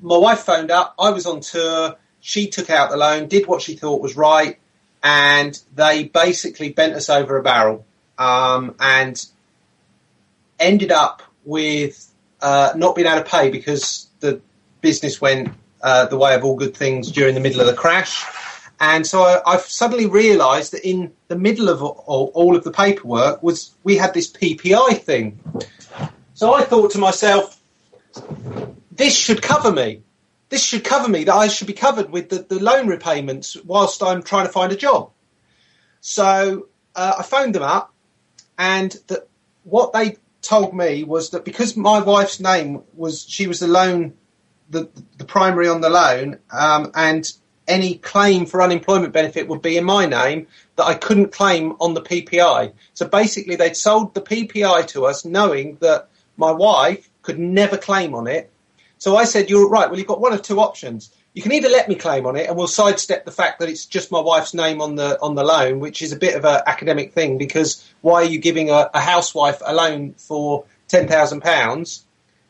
my wife phoned up. I was on tour. She took out the loan, did what she thought was right, and they basically bent us over a barrel, and ended up with not being able to pay because the business went the way of all good things during the middle of the crash. And so I suddenly realised that in the middle of all of the paperwork we had this PPI thing. So I thought to myself, this should cover me. This should cover me, that I should be covered with the loan repayments whilst I'm trying to find a job. So I phoned them up, and what they told me was that because my wife's name she was the loan, the primary on the loan, and any claim for unemployment benefit would be in my name, that I couldn't claim on the PPI. So basically they'd sold the PPI to us knowing that my wife could never claim on it. So I said, you're right, well, you've got one of two options. You can either let me claim on it and we'll sidestep the fact that it's just my wife's name on the loan, which is a bit of an academic thing, because why are you giving a housewife a loan for £10,000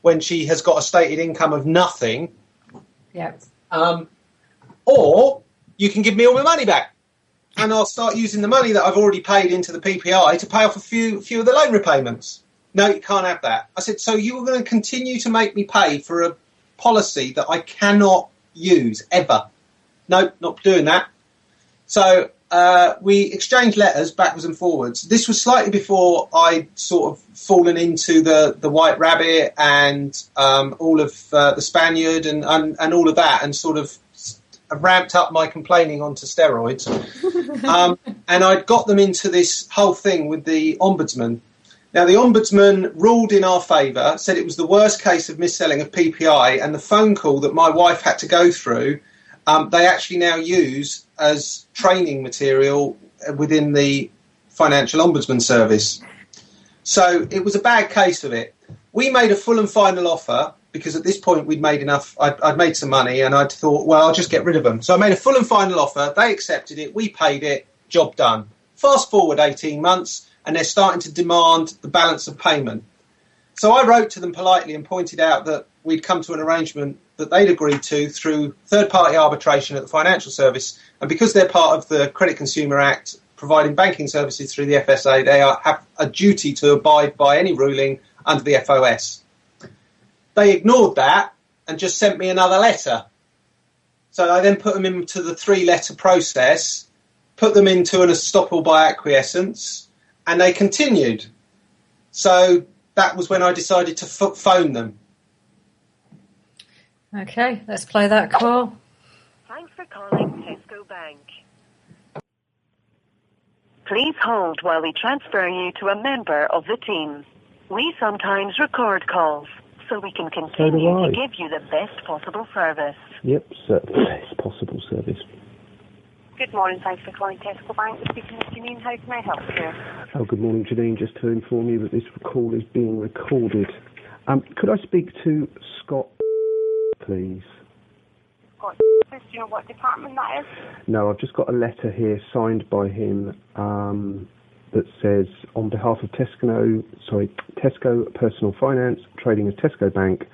when she has got a stated income of nothing? Yeah. Or you can give me all my money back and I'll start using the money that I've already paid into the PPI to pay off a few of the loan repayments. No, you can't have that. I said, so you were going to continue to make me pay for a policy that I cannot use ever? No, not doing that. So we exchanged letters backwards and forwards. This was slightly before I'd sort of fallen into the White Rabbit and all of the Spaniard and all of that, and sort of ramped up my complaining onto steroids. And I'd got them into this whole thing with the Ombudsman. Now, the Ombudsman ruled in our favour, said it was the worst case of mis-selling of PPI, and the phone call that my wife had to go through, they actually now use as training material within the Financial Ombudsman Service. So it was a bad case of it. We made a full and final offer, because at this point we'd made enough, I'd made some money, and I'd thought, well, I'll just get rid of them. So I made a full and final offer, they accepted it, we paid it, job done. Fast forward 18 months, and they're starting to demand the balance of payment. So I wrote to them politely and pointed out that we'd come to an arrangement that they'd agreed to through third-party arbitration at the Financial Service, and because they're part of the Credit Consumer Act, providing banking services through the FSA, they have a duty to abide by any ruling under the FOS. They ignored that and just sent me another letter. So I then put them into the 3-letter process, put them into an estoppel by acquiescence, and they continued. So that was when I decided to phone them. Okay, let's play that call. Thanks for calling Tesco Bank. Please hold while we transfer you to a member of the team. We sometimes record calls so we can continue to give you the best possible service. Yep, the best possible service. Good morning, thanks for calling Tesco Bank. Speaking to Janine, how can I help you? Oh, good morning, Janine. Just to inform you that this call is being recorded. Could I speak to Scott, please? Scott, do you know what department that is? No, I've just got a letter here signed by him that says, on behalf of Tesco Personal Finance, trading as Tesco Bank,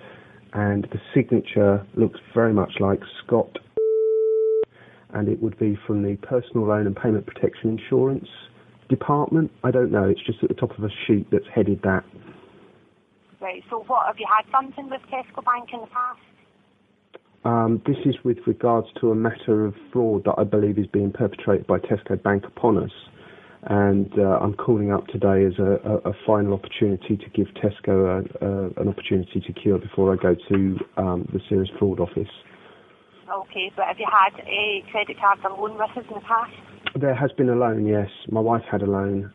and the signature looks very much like Scott, and it would be from the Personal Loan and Payment Protection Insurance Department. I don't know, it's just at the top of a sheet that's headed that. Right, so what, have you had something with Tesco Bank in the past? This is with regards to a matter of fraud that I believe is being perpetrated by Tesco Bank upon us. And I'm calling up today as a final opportunity to give Tesco an opportunity to cure before I go to the Serious Fraud Office. Okay, but have you had a credit card or loan with us in the past? There has been a loan, yes. My wife had a loan,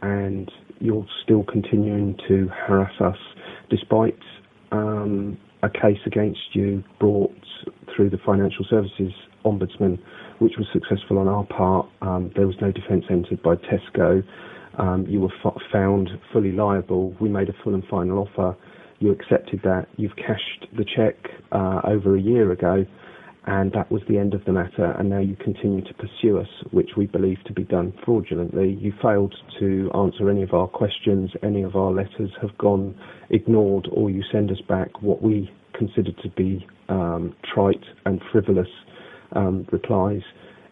and you're still continuing to harass us despite a case against you brought through the Financial Services Ombudsman, which was successful on our part. There was no defence entered by Tesco. You were found fully liable. We made a full and final offer. You accepted that. You've cashed the cheque over a year ago, and that was the end of the matter, and now you continue to pursue us, which we believe to be done fraudulently. You failed to answer any of our questions. Any of our letters have gone ignored, or you send us back what we consider to be trite and frivolous replies.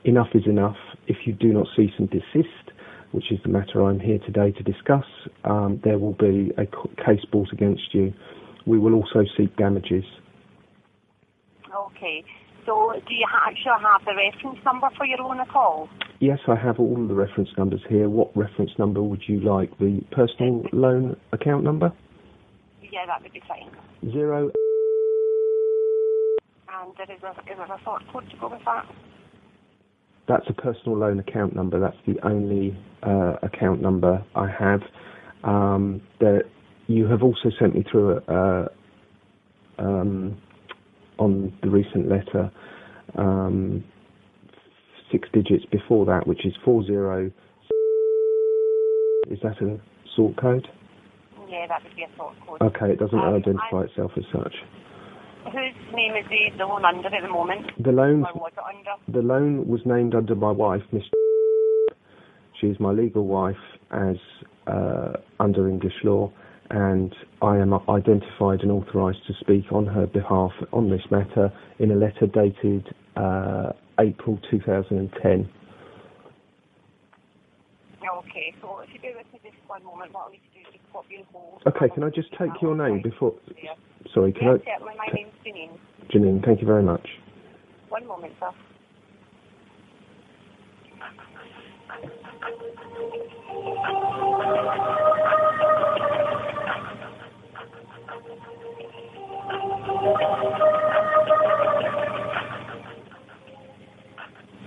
Enough is enough. If you do not cease and desist, which is the matter I'm here today to discuss, there will be a case brought against you. We will also seek damages. Okay. So do you actually have the reference number for your own call? Yes, I have all the reference numbers here. What reference number would you like? The personal loan account number? Yeah, that would be fine. 0. And is there a sort code to go with that? That's a personal loan account number. That's the only account number I have. You have also sent me through on the recent letter 6 digits before that, which is 40. Is that a sort code? Yeah, that would be a sort code. Okay, it doesn't identify itself as such. Whose name is the loan under at the moment? The loan. Or was it under? The loan was named under my wife, Miss. She is my legal wife as under English law, and I am identified and authorised to speak on her behalf on this matter in a letter dated April 2010. Okay, so if you bear with me just one moment, what I need to do is just pop you in hold. Okay, can I just take your name before... Yeah. Sorry, can I... Certainly, my name's Janine. Janine, thank you very much. One moment, sir.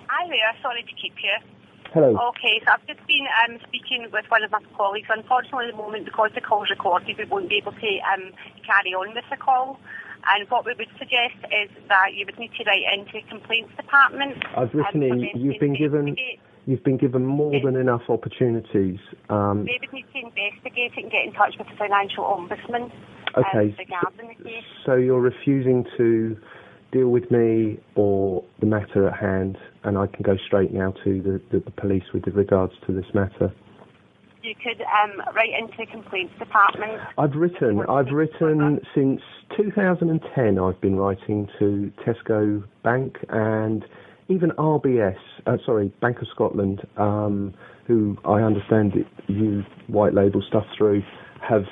Hi there, sorry to keep you. Hello. Okay, so I've just been speaking with one of my colleagues. Unfortunately, at the moment, because the call's recorded, we won't be able to carry on with the call. And what we would suggest is that you would need to write into the complaints department. I've written in. You've been given more than enough opportunities. They would need to investigate it and get in touch with the financial ombudsman. Okay. Regarding the case. So you're refusing to deal with me or the matter at hand, and I can go straight now to the police with regards to this matter. You could write into the complaints department. I've written since 2010. I've been writing to Tesco Bank and even RBS, Bank of Scotland, who I understand that you white label stuff through, have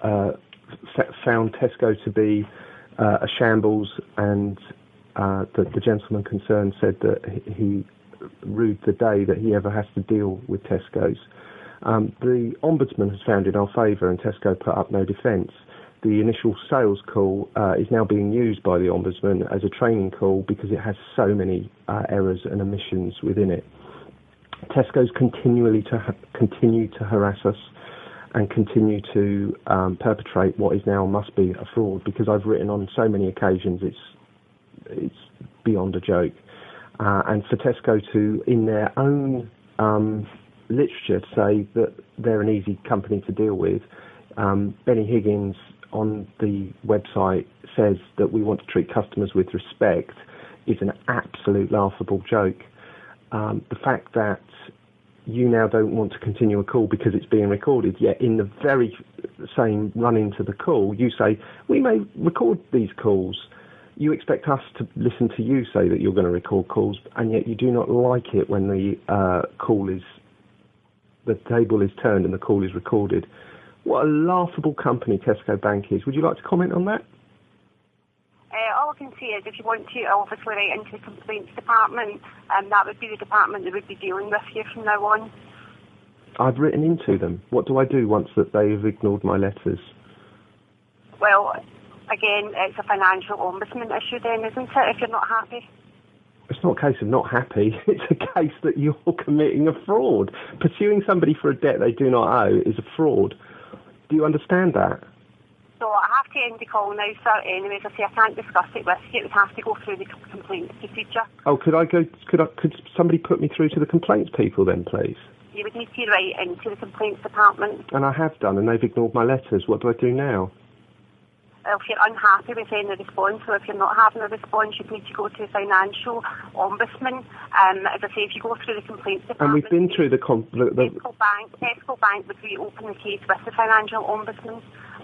found Tesco to be a shambles, and the gentleman concerned said that he rued the day that he ever has to deal with Tesco's. The Ombudsman has found in our favour, and Tesco put up no defence. The initial sales call is now being used by the Ombudsman as a training call because it has so many errors and omissions within it. Tesco's continue to harass us and continue to perpetrate what is now must be a fraud, because I've written on so many occasions it's beyond a joke. And for Tesco to, in their own literature, say that they're an easy company to deal with. Benny Higgins on the website says that we want to treat customers with respect is an absolute laughable joke. The fact that you now don't want to continue a call because it's being recorded, yet in the very same run into the call, you say, we may record these calls. You expect us to listen to you say that you're going to record calls, and yet you do not like it when the table is turned and the call is recorded. What a laughable company Tesco Bank is. Would you like to comment on that? All I can say is if you want to obviously write into the complaints department, that would be the department that would be dealing with you from now on. I've written into them. What do I do once that they have ignored my letters? Well, again, it's a financial ombudsman issue then, isn't it, if you're not happy? It's not a case of not happy. It's a case that you're committing a fraud. Pursuing somebody for a debt they do not owe is a fraud. Do you understand that? So I have to end the call now, sir. Anyways, I say I can't discuss it with you. It would have to go through the complaints procedure. Oh, could somebody put me through to the complaints people then, please? You would need to write into the complaints department. And I have done, and they've ignored my letters. What do I do now? If you're unhappy with any response, or if you're not having a response, you need to go to the financial ombudsman. As I say, if you go through the complaints department... And we've been through Tesco Bank would reopen the case with the financial ombudsman.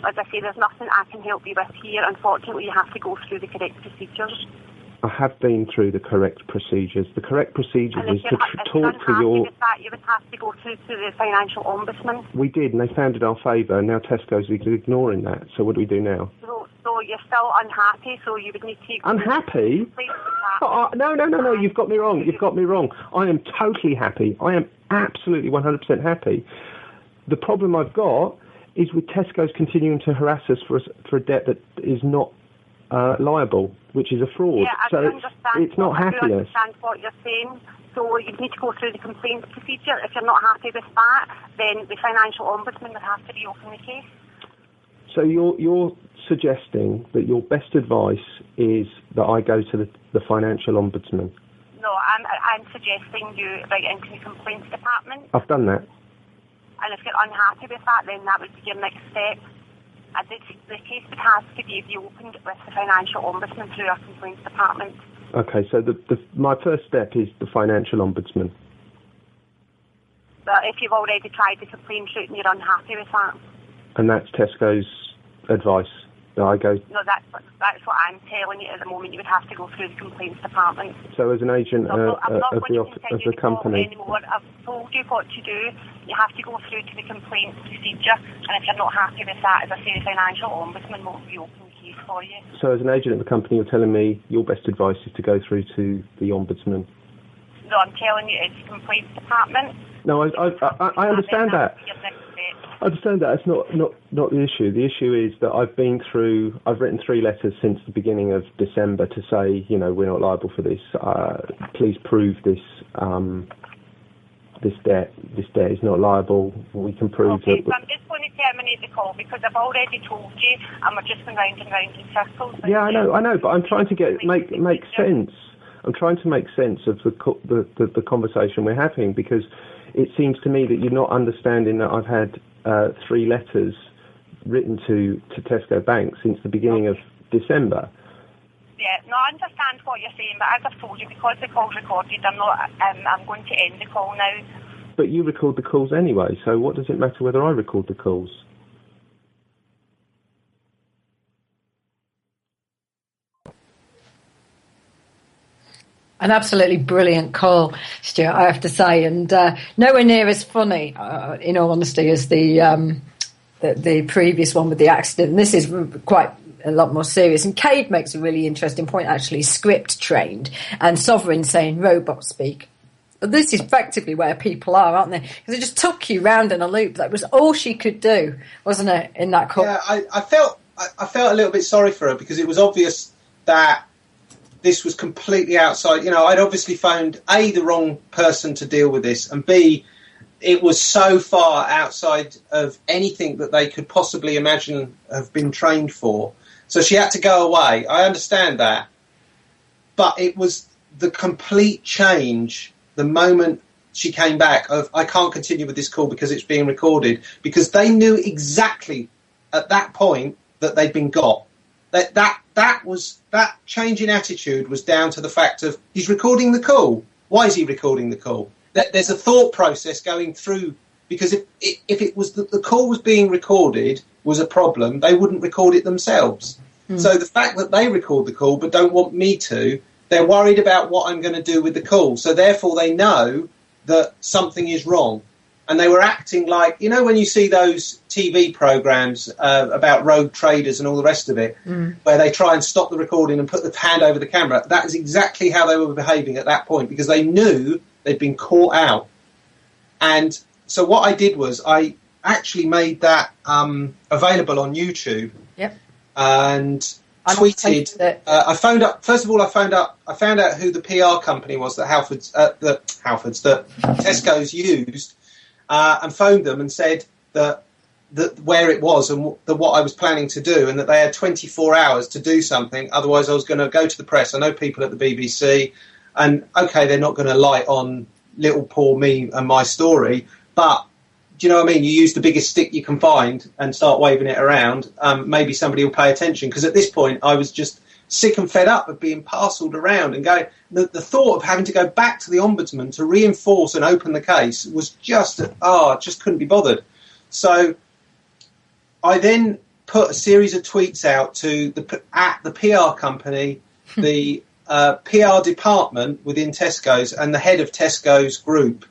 As I say, there's nothing I can help you with here. Unfortunately, you have to go through the correct procedures. I have been through the correct procedures. The correct procedure is to talk to your... With that, you would have to go through to the financial ombudsman. We did, and they found in our favour, and now Tesco's ignoring that. So what do we do now? So you're still unhappy, so you would need to... Unhappy? No, you've got me wrong. I am totally happy. I am absolutely 100% happy. The problem I've got is with Tesco's continuing to harass us for a debt that is not liable, which is a fraud. Yeah, I do understand. It's not happiness. I do understand what you're saying. So you need to go through the complaints procedure. If you're not happy with that, then the financial ombudsman would have to reopen the case. So you're suggesting that your best advice is that I go to the financial ombudsman? No, I'm suggesting you write into the complaints department. I've done that. And if you're unhappy with that, then that would be your next step. And the case would have to be opened with the financial ombudsman through our complaints department. Okay, so my first step is the financial ombudsman. But if you've already tried the complaint route and you're unhappy with that. And that's Tesco's advice. That I go. No, that's what I'm telling you at the moment. You would have to go through the complaints department. So as an agent of the company. Anymore. I've told you what to do. You have to go through to the complaints procedure, and if you're not happy with that, as I say, the financial ombudsman will reopen the case for you. So as an agent of the company, you're telling me your best advice is to go through to the ombudsman? No, I'm telling you it's the complaints department. No, I understand that. I understand that. It's not the issue. The issue is that I've written 3 letters since the beginning of December to say, we're not liable for this. Please prove this debt. This debt is not liable. We can prove that. So I'm just going to terminate the call because I've already told you, and we're just going round and round in circles. Yeah, I know, but I'm trying to make sense. I'm trying to make sense of the conversation we're having, because it seems to me that you're not understanding that I've had 3 letters written to Tesco Bank since the beginning of December. Yeah, no, I understand what you're saying, but as I've told you, because the call's recorded, I'm going to end the call now. But you record the calls anyway, so what does it matter whether I record the calls? An absolutely brilliant call, Stuart, I have to say, and nowhere near as funny, in all honesty, as the previous one with the accident. And this is quite a lot more serious. And Cade makes a really interesting point, actually, script trained, and Sovereign saying robot speak. But this is effectively where people are, aren't they? Because it just took you round in a loop. That was all she could do, wasn't it, in that call? Yeah, I felt a little bit sorry for her, because it was obvious that this was completely outside. I'd obviously phoned A, the wrong person to deal with this, and B, it was so far outside of anything that they could possibly imagine have been trained for. So she had to go away. I understand that. But it was the complete change the moment she came back of, I can't continue with this call because it's being recorded, because they knew exactly at that point that they'd been got. That change in attitude was down to the fact of, he's recording the call. Why is he recording the call? There's a thought process going through, because if it was that the call was being recorded was a problem, they wouldn't record it themselves. So the fact that they record the call but don't want me to, they're worried about what I'm going to do with the call. So therefore they know that something is wrong. And they were acting like, when you see those TV programmes about rogue traders and all the rest of it, where they try and stop the recording and put the hand over the camera, that is exactly how they were behaving at that point, because they knew they'd been caught out. And so what I did was I actually made that available on YouTube. Yep. And tweeted. I found out who the PR company was that Tesco's used. And phoned them and said that where it was and what I was planning to do, and that they had 24 hours to do something. Otherwise, I was going to go to the press. I know people at the BBC, and okay, they're not going to light on little poor me and my story, but do you know what I mean? You use the biggest stick you can find and start waving it around. Maybe somebody will pay attention, because at this point I was just sick and fed up of being parcelled around and going. The thought of having to go back to the ombudsman to reinforce and open the case was just couldn't be bothered. So I then put a series of tweets out to the PR company, the PR department within Tesco's, and the head of Tesco's group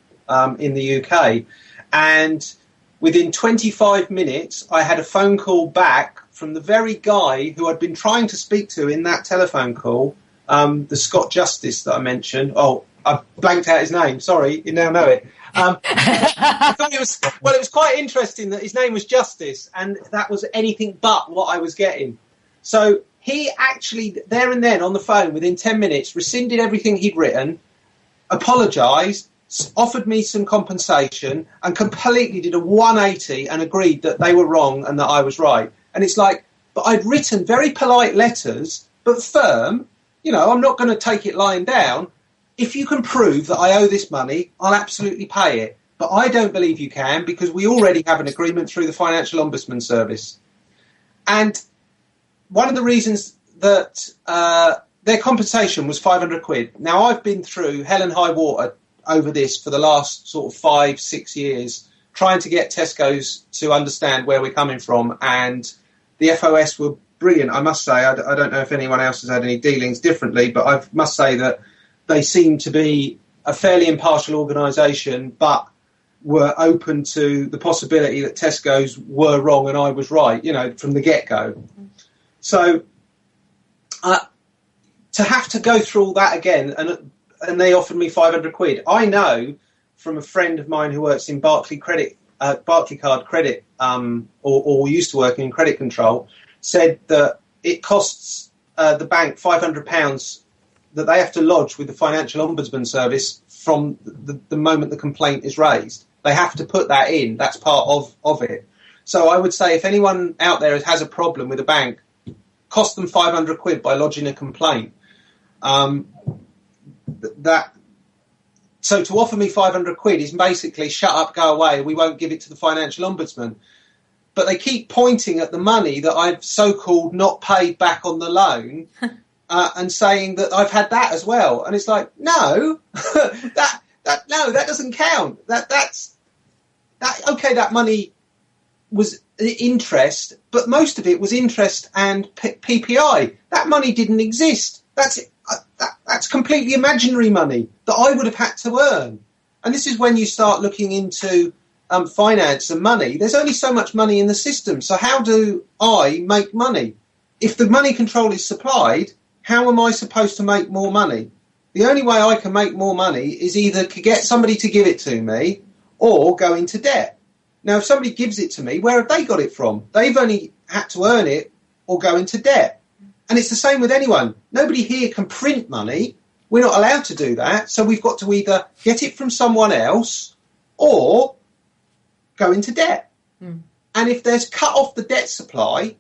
in the UK. And within 25 minutes, I had a phone call back from the very guy who I'd been trying to speak to in that telephone call, the Scott Justice that I mentioned. Oh, I blanked out his name. Sorry, you now know it. I thought it was quite interesting that his name was Justice, and that was anything but what I was getting. So he actually, there and then on the phone, within 10 minutes, rescinded everything he'd written, apologised, offered me some compensation, and completely did a 180 and agreed that they were wrong and that I was right. And it's like, but I'd written very polite letters, but firm. You know, I'm not going to take it lying down. If you can prove that I owe this money, I'll absolutely pay it. But I don't believe you can, because we already have an agreement through the Financial Ombudsman Service. And one of the reasons that their compensation was 500 quid. Now, I've been through hell and high water over this for the last sort of 5-6 years, trying to get Tesco's to understand where we're coming from. And the FOS were brilliant, I must say. I don't know if anyone else has had any dealings differently, but I must say that they seem to be a fairly impartial organisation, but were open to the possibility that Tesco's were wrong and I was right, you know, from the get-go. So to have to go through all that again, and they offered me 500 quid. I know from a friend of mine who works in Barclaycard Credit, or used to work in credit control, said that it costs the bank £500 that they have to lodge with the Financial Ombudsman Service from the moment the complaint is raised. They have to put that in. That's part of it. So I would say if anyone out there has a problem with a bank, cost them 500 quid by lodging a complaint. So to offer me 500 quid is basically shut up, go away, we won't give it to the Financial Ombudsman. But they keep pointing at the money that I've so-called not paid back on the loan and saying that I've had that as well. And it's like, no, that doesn't count. Okay, that money was interest, but most of it was interest and PPI. That money didn't exist. That's completely imaginary money that I would have had to earn. And this is when you start looking into finance and money. There's only so much money in the system. So how do I make money? If the money control is supplied, how am I supposed to make more money? The only way I can make more money is either to get somebody to give it to me or go into debt. Now, if somebody gives it to me, where have they got it from? They've only had to earn it or go into debt. And it's the same with anyone. Nobody here can print money. We're not allowed to do that. So we've got to either get it from someone else or go into debt. And if there's cut off the debt supply,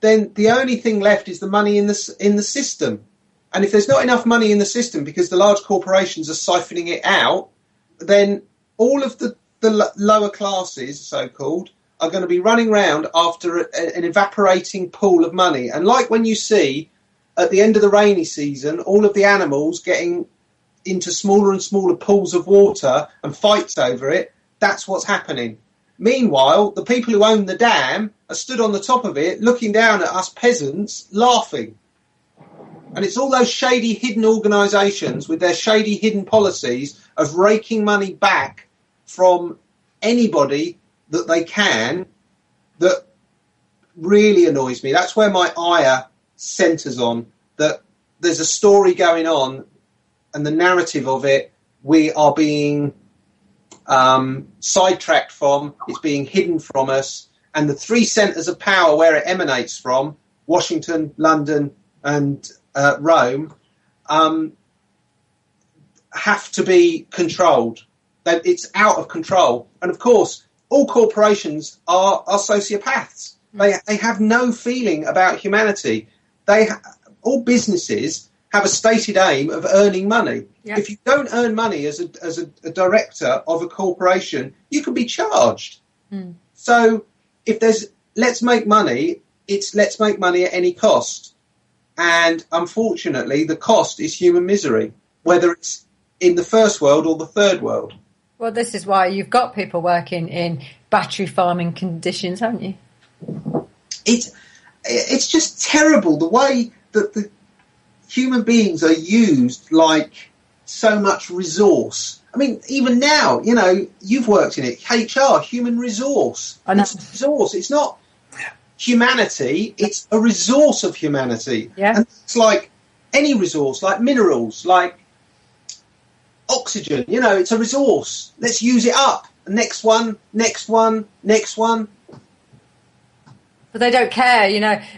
then the only thing left is the money in the system. And if there's not enough money in the system because the large corporations are siphoning it out, then all of the lower classes, so-called, are going to be running around after an evaporating pool of money. And like when you see at the end of the rainy season, all of the animals getting into smaller and smaller pools of water and fights over it, that's what's happening. Meanwhile, the people who own the dam are stood on the top of it looking down at us peasants laughing. And it's all those shady hidden organisations with their shady hidden policies of raking money back from anybody that they can that really annoys me. That's where my ire centres on, that there's a story going on and the narrative of it we are being sidetracked from, it's being hidden from us, and the three centres of power where it emanates from, Washington, London and Rome, have to be controlled. It's out of control. And of course, all corporations are sociopaths. They have no feeling about humanity. All businesses have a stated aim of earning money. Yep. If you don't earn money as a director of a corporation, you can be charged. So if there's let's make money, it's let's make money at any cost. And unfortunately, the cost is human misery, whether it's in the first world or the third world. Well, this is why you've got people working in battery farming conditions, haven't you? It's just terrible the way that the human beings are used like so much resource. I mean, even now, you know, you've worked in it, HR, human resource. I know. It's resource. It's not humanity, it's a resource of humanity. Yeah. And it's like any resource, like minerals, like oxygen, you know, it's a resource. Let's use it up. Next one, next one, next one. But they don't care,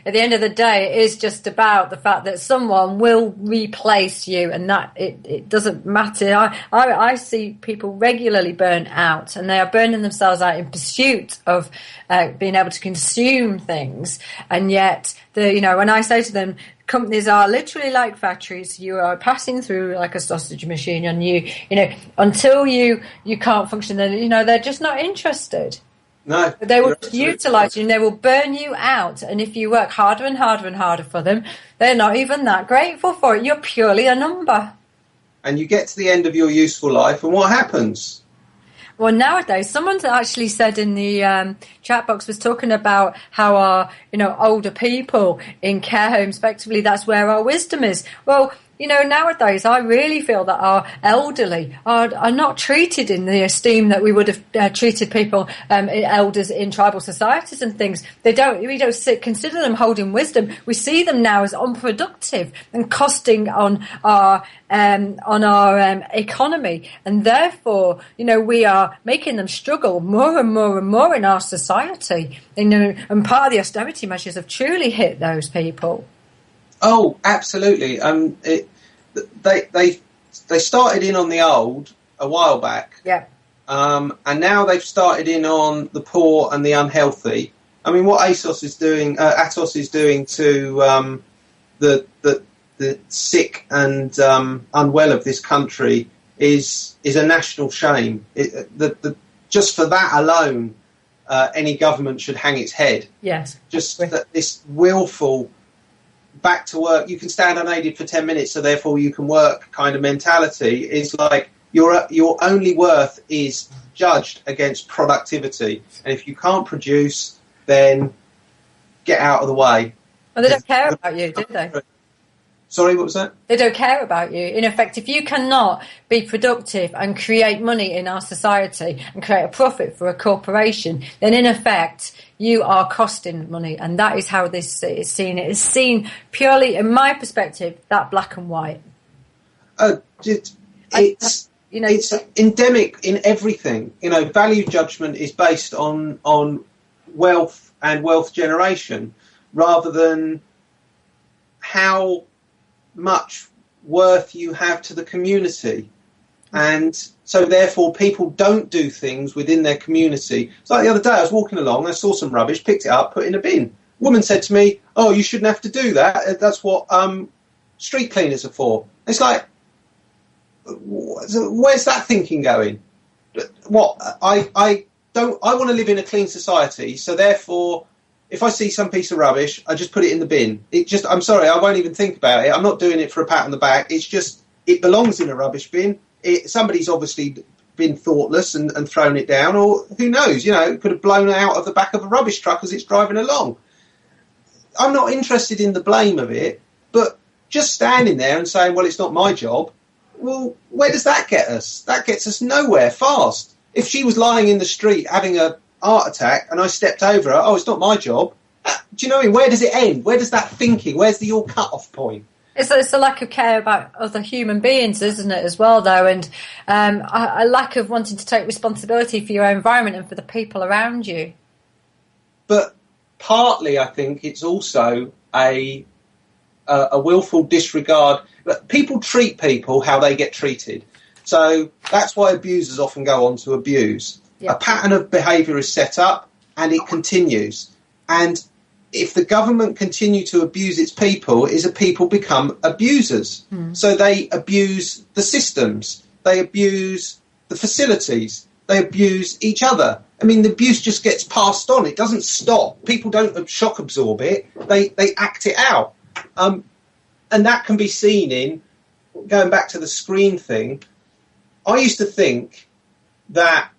at the end of the day, it is just about the fact that someone will replace you, and that it doesn't matter. I see people regularly burn out, and they are burning themselves out in pursuit of being able to consume things. And yet, when I say to them, companies are literally like factories. You are passing through like a sausage machine, and until you can't function, they're just not interested. No, they will utilise you, and they will burn you out. And if you work harder and harder and harder for them, they're not even that grateful for it. You're purely a number. And you get to the end of your useful life, and what happens? Well, nowadays, someone actually said in the chat box was talking about how our, older people in care homes, effectively, that's where our wisdom is. Well, nowadays, I really feel that our elderly are not treated in the esteem that we would have treated people, elders in tribal societies and things. We don't consider them holding wisdom. We see them now as unproductive and costing on our economy, and therefore, we are making them struggle more and more and more in our society. And part of the austerity measures have truly hit those people. Oh, absolutely. They started in on the old a while back. Yeah. And now they've started in on the poor and the unhealthy. I mean, what Atos is doing to the sick and unwell of this country is a national shame. Just for that alone, any government should hang its head. Yes. Just that this willful back to work, you can stand unaided for 10 minutes, so therefore you can work kind of mentality is like your only worth is judged against productivity. And if you can't produce, then get out of the way. Well, they don't care about you, do they? Sorry, what was that? They don't care about you. In effect, if you cannot be productive and create money in our society and create a profit for a corporation, then in effect, you are costing money. And that is how this is seen. It is seen purely, in my perspective, that black and white. It's endemic in everything. Value judgment is based on wealth and wealth generation rather than how much worth you have to the community. And so therefore people don't do things within their community. It's like the other day I was walking along, I saw some rubbish, picked it up, put it in a bin. A woman said to me, "Oh, you shouldn't have to do that. That's what street cleaners are for." It's like, where's that thinking going? What? I want to live in a clean society, so therefore if I see some piece of rubbish, I just put it in the bin. I'm sorry, I won't even think about it. I'm not doing it for a pat on the back. It's just, it belongs in a rubbish bin. Somebody's obviously been thoughtless and thrown it down, or who knows, it could have blown out of the back of a rubbish truck as it's driving along. I'm not interested in the blame of it, but just standing there and saying, well, it's not my job, well, where does that get us? That gets us nowhere fast. If she was lying in the street having a heart attack and I stepped over her, oh, it's not my job. Do you know what I mean? Where does it end? Where does that thinking, where's your cut-off point? It's a lack of care about other human beings, isn't it, as well, though, and a lack of wanting to take responsibility for your environment and for the people around you. But partly, I think, it's also a willful disregard. People treat people how they get treated. So that's why abusers often go on to abuse. Yep. A pattern of behaviour is set up and it continues. And if the government continue to abuse its people, people become abusers. So they abuse the systems, they abuse the facilities, they abuse each other. I mean, the abuse just gets passed on. It doesn't stop. People don't shock absorb it. They act it out. And that can be seen in, going back to the screen thing, I used to think that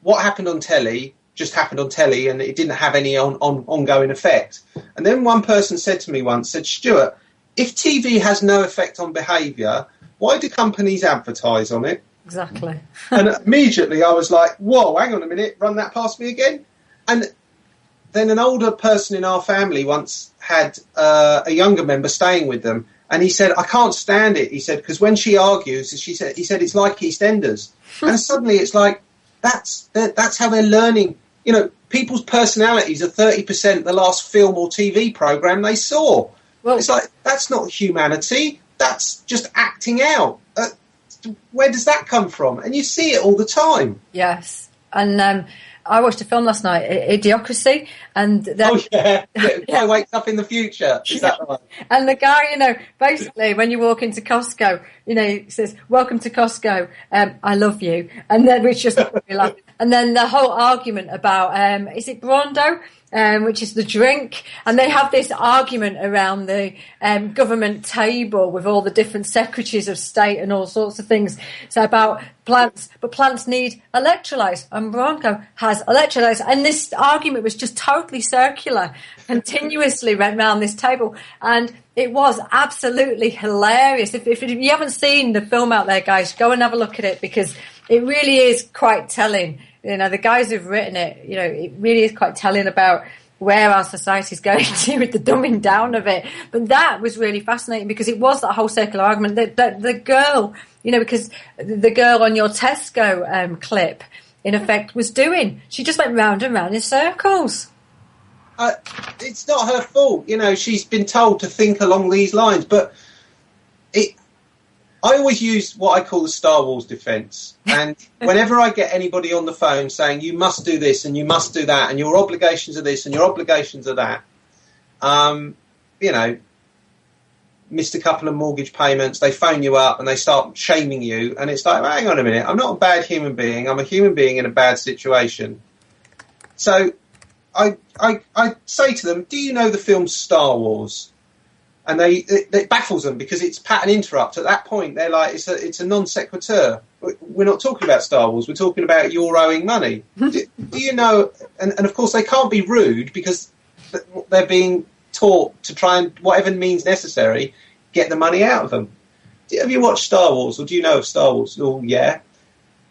what happened on telly just happened on telly and it didn't have any ongoing effect. And then one person said to me once, Stuart, if TV has no effect on behaviour, why do companies advertise on it? Exactly. And immediately I was like, whoa, hang on a minute, run that past me again. And then an older person in our family once had a younger member staying with them, and he said, I can't stand it. He said, because when she argues, he said it's like EastEnders. And suddenly it's like, that's how they're learning. people's personalities are 30% the last film or TV program they saw. Well, it's like, that's not humanity. That's just acting out. Where does that come from? And you see it all the time. Yes. And I watched a film last night, Idiocracy, and I wakes up in the future. Is that right? And the guy, basically, when you walk into Costco, he says, "Welcome to Costco. I love you," and then which just like, and then the whole argument about is it Brondo? Which is the drink, and they have this argument around the government table with all the different secretaries of state and all sorts of things. So about plants, but plants need electrolytes, and Bronco has electrolytes. And this argument was just totally circular, continuously went round this table, and it was absolutely hilarious. If you haven't seen the film out there, guys, go and have a look at it, because it really is quite telling. The guys who've written it, it really is quite telling about where our society is going to with the dumbing down of it. But that was really fascinating, because it was that whole circular argument that the girl, because the girl on your Tesco clip, in effect, was doing. She just went round and round in circles. It's not her fault. She's been told to think along these lines, but I always use what I call the Star Wars defence. And whenever I get anybody on the phone saying, you must do this and you must do that and your obligations are this and your obligations are that, missed a couple of mortgage payments, they phone you up and they start shaming you. And it's like, hang on a minute, I'm not a bad human being. I'm a human being in a bad situation. So I say to them, do you know the film Star Wars? And it baffles them, because it's pattern interrupt. At that point, they're like, it's a non sequitur. We're not talking about Star Wars. We're talking about you're owing money. Do you know? And of course, they can't be rude, because they're being taught to try and, whatever means necessary, get the money out of them. Have you watched Star Wars, or do you know of Star Wars? Oh, yeah.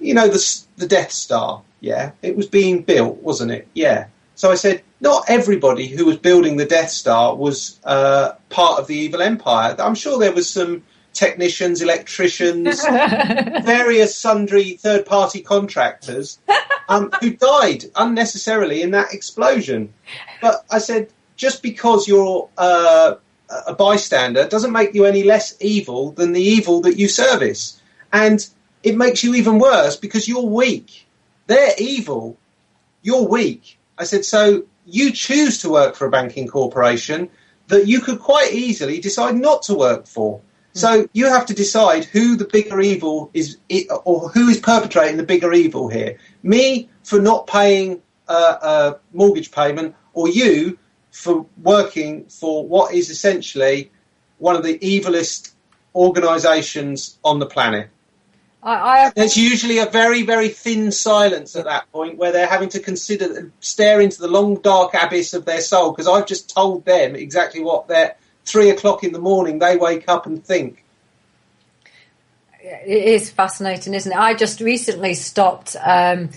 The Death Star, yeah. It was being built, wasn't it? Yeah. So I said, not everybody who was building the Death Star was part of the evil empire. I'm sure there was some technicians, electricians, various sundry third-party contractors who died unnecessarily in that explosion. But I said, just because you're a bystander doesn't make you any less evil than the evil that you service. And it makes you even worse, because you're weak. They're evil. You're weak. I said, so you choose to work for a banking corporation that you could quite easily decide not to work for. So you have to decide who the bigger evil is, or who is perpetrating the bigger evil here. Me for not paying a mortgage payment, or you for working for what is essentially one of the evilest organisations on the planet. There's usually a very, very thin silence at that point, where they're having to stare into the long, dark abyss of their soul, because I've just told them exactly what they're 3 o'clock in the morning they wake up and think. It is fascinating, isn't it? I just recently stopped, I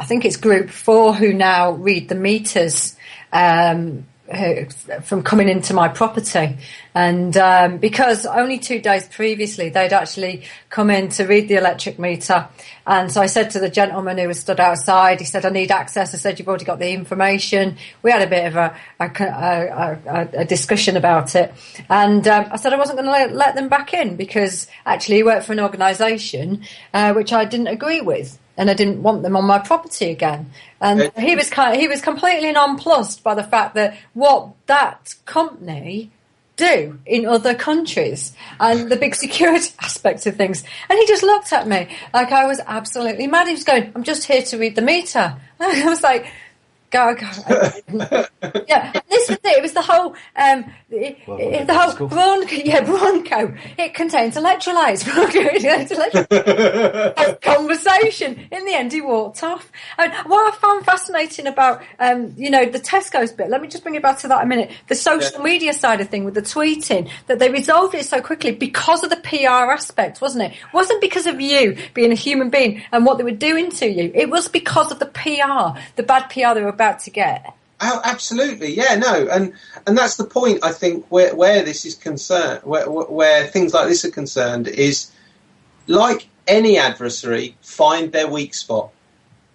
think it's Group 4 who now read the meters from coming into my property, and because only 2 days previously they'd actually come in to read the electric meter, and so I said to the gentleman who was stood outside, he said, I need access. I said, you've already got the information. We had a bit of a discussion about it, and I said I wasn't going to let them back in, because actually he worked for an organisation which I didn't agree with, and I didn't want them on my property again. And he was completely nonplussed by the fact that what that company do in other countries and the big security aspects of things. And he just looked at me like I was absolutely mad. He was going, I'm just here to read the meter. And I was like, go. Yeah, this was it. It was the whole, Bronco. It contains electrolytes. Conversation. In the end, he walked off. And what I found fascinating about, the Tesco's bit. Let me just bring it back to that a minute. The social media side of thing with the tweeting, that they resolved it so quickly because of the PR aspect, wasn't it? It wasn't because of you being a human being and what they were doing to you. It was because of the PR, the bad PR they were about to get. Oh, absolutely, yeah, no, and that's the point. I think where this is concerned, where things like this are concerned, is like any adversary, find their weak spot.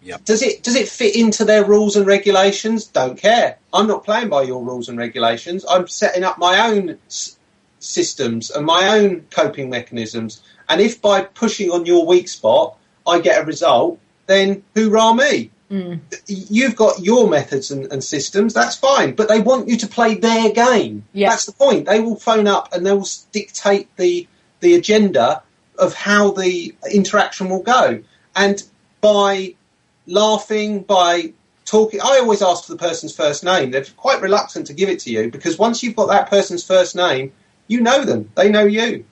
Yep. Does it fit into their rules and regulations? Don't care. I'm not playing by your rules and regulations. I'm setting up my own systems and my own coping mechanisms. And if by pushing on your weak spot I get a result, then hoorah me. You've got your methods and systems, that's fine. But they want you to play their game. Yeah. That's the point. They will phone up and they will dictate the agenda of how the interaction will go. And by laughing, by talking, I always ask for the person's first name. They're quite reluctant to give it to you because once you've got that person's first name, you know them. They know you.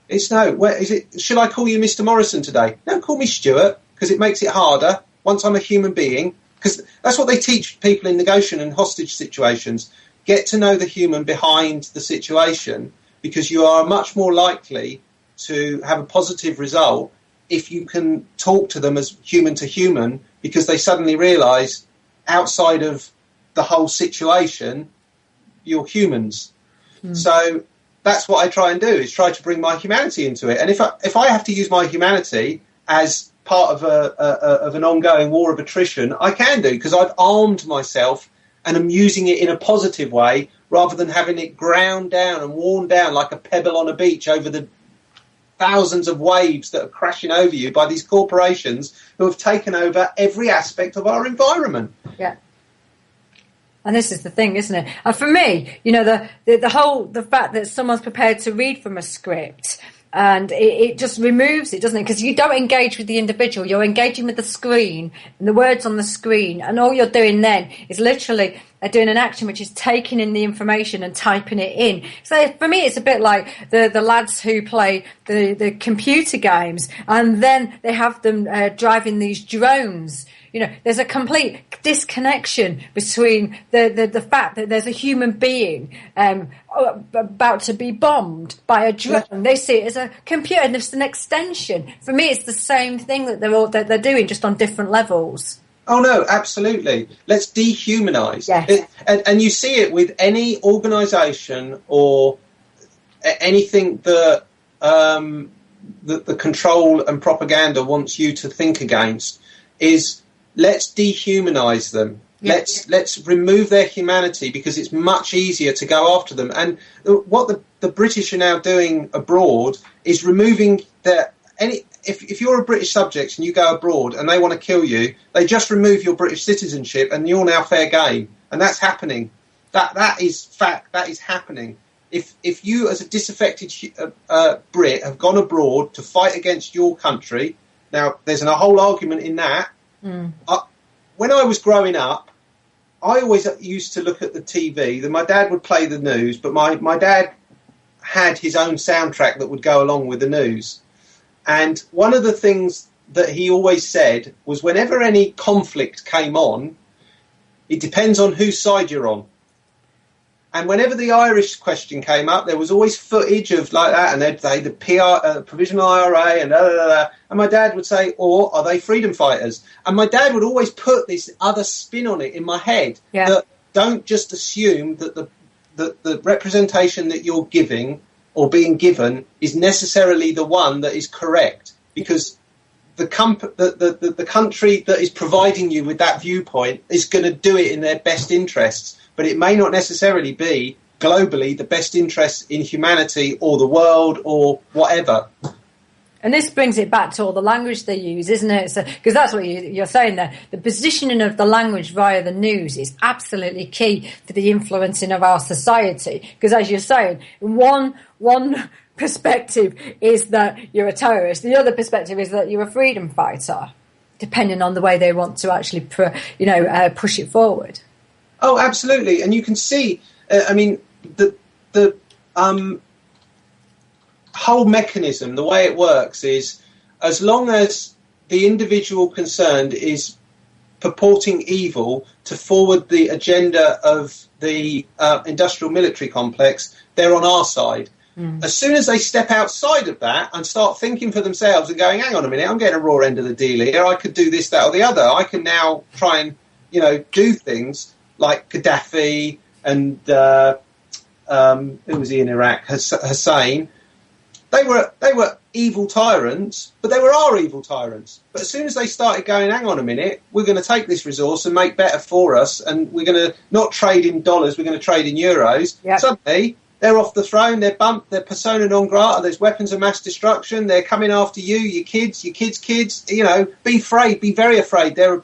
It's no, where is it? Should I call you Mr. Morrison today? No, call me Stuart because it makes it harder once I'm a human being. Because that's what they teach people in negotiation and hostage situations. Get to know the human behind the situation because you are much more likely to have a positive result if you can talk to them as human to human because they suddenly realise outside of the whole situation, you're humans. So that's what I try and do, is try to bring my humanity into it. And if I have to use my humanity as part of an ongoing war of attrition, I can do, because I've armed myself and I'm using it in a positive way rather than having it ground down and worn down like a pebble on a beach over the thousands of waves that are crashing over you by these corporations who have taken over every aspect of our environment. Yeah. And this is the thing, isn't it? And for me, you know, the fact that someone's prepared to read from a script, and it just removes it, doesn't it? Because you don't engage with the individual, you're engaging with the screen and the words on the screen, and all you're doing then is literally doing an action which is taking in the information and typing it in. So for me, it's a bit like the lads who play the computer games, and then they have them driving these drones. You know, there's a complete disconnection between the fact that there's a human being about to be bombed by a drone. Yeah. They see it as a computer, and it's an extension. For me, it's the same thing that they're doing, just on different levels. Oh no, absolutely. Let's dehumanise. Yes. And you see it with any organisation or anything that the control and propaganda wants you to think against is. Let's dehumanise them. Yeah. Let's remove their humanity, because it's much easier to go after them. And what the British are now doing abroad is removing if you're a British subject and you go abroad and they want to kill you, they just remove your British citizenship and you're now fair game. And that's happening. That is fact. That is happening. If you, as a disaffected Brit, have gone abroad to fight against your country, now there's a whole argument in that. When I was growing up, I always used to look at the TV. My dad would play the news, but my dad had his own soundtrack that would go along with the news. And one of the things that he always said was, whenever any conflict came on, it depends on whose side you're on. And whenever the Irish question came up, there was always footage of like that, and they'd say the provisional IRA and and my dad would say, or are they freedom fighters? And my dad would always put this other spin on it in my head, that don't just assume that the representation that you're giving or being given is necessarily the one that is correct, because the country that is providing you with that viewpoint is going to do it in their best interests. But it may not necessarily be globally the best interest in humanity or the world or whatever. And this brings it back to all the language they use, isn't it? Because that's what you're saying there. The positioning of the language via the news is absolutely key for the influencing of our society. Because as you're saying, one perspective is that you're a terrorist. The other perspective is that you're a freedom fighter, depending on the way they want to actually push it forward. Oh, absolutely. And you can see, the whole mechanism, the way it works is, as long as the individual concerned is purporting evil to forward the agenda of the industrial military complex, they're on our side. As soon as they step outside of that and start thinking for themselves and going, hang on a minute, I'm getting a raw end of the deal here, I could do this, that or the other, I can now try and, do things like Gaddafi and who was he in Iraq, Hussein. They were evil tyrants, but they were our evil tyrants. But as soon as they started going, hang on a minute, we're going to take this resource and make better for us, and we're going to not trade in dollars, we're going to trade in euros. Yep. Suddenly, they're off the throne, they're bumped, they're persona non grata, there's weapons of mass destruction, they're coming after you, your kids' kids, you know, be afraid, be very afraid. They're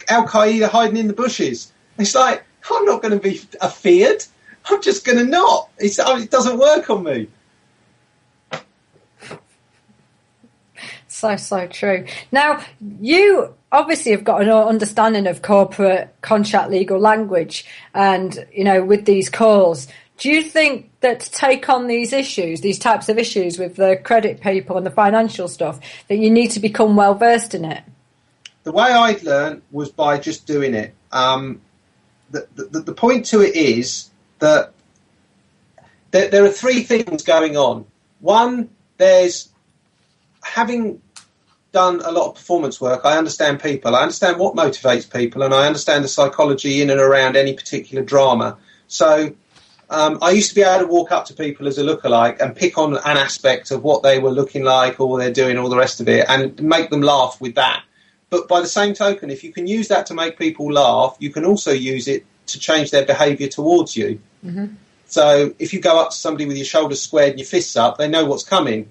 Al-Qaeda hiding in the bushes. It's like, I'm not going to be feared. I'm just going to not. It doesn't work on me. So true. Now, you obviously have got an understanding of corporate contract legal language and, you know, with these calls. Do you think that to take on these issues, these types of issues with the credit people and the financial stuff, that you need to become well versed in it? The way I'd learned was by just doing it. The point to it is that there are three things going on. One, there's having done a lot of performance work, I understand people, I understand what motivates people, and I understand the psychology in and around any particular drama. So I used to be able to walk up to people as a lookalike and pick on an aspect of what they were looking like or what they're doing, all the rest of it, and make them laugh with that. But by the same token, if you can use that to make people laugh, you can also use it to change their behaviour towards you. Mm-hmm. So if you go up to somebody with your shoulders squared and your fists up, they know what's coming.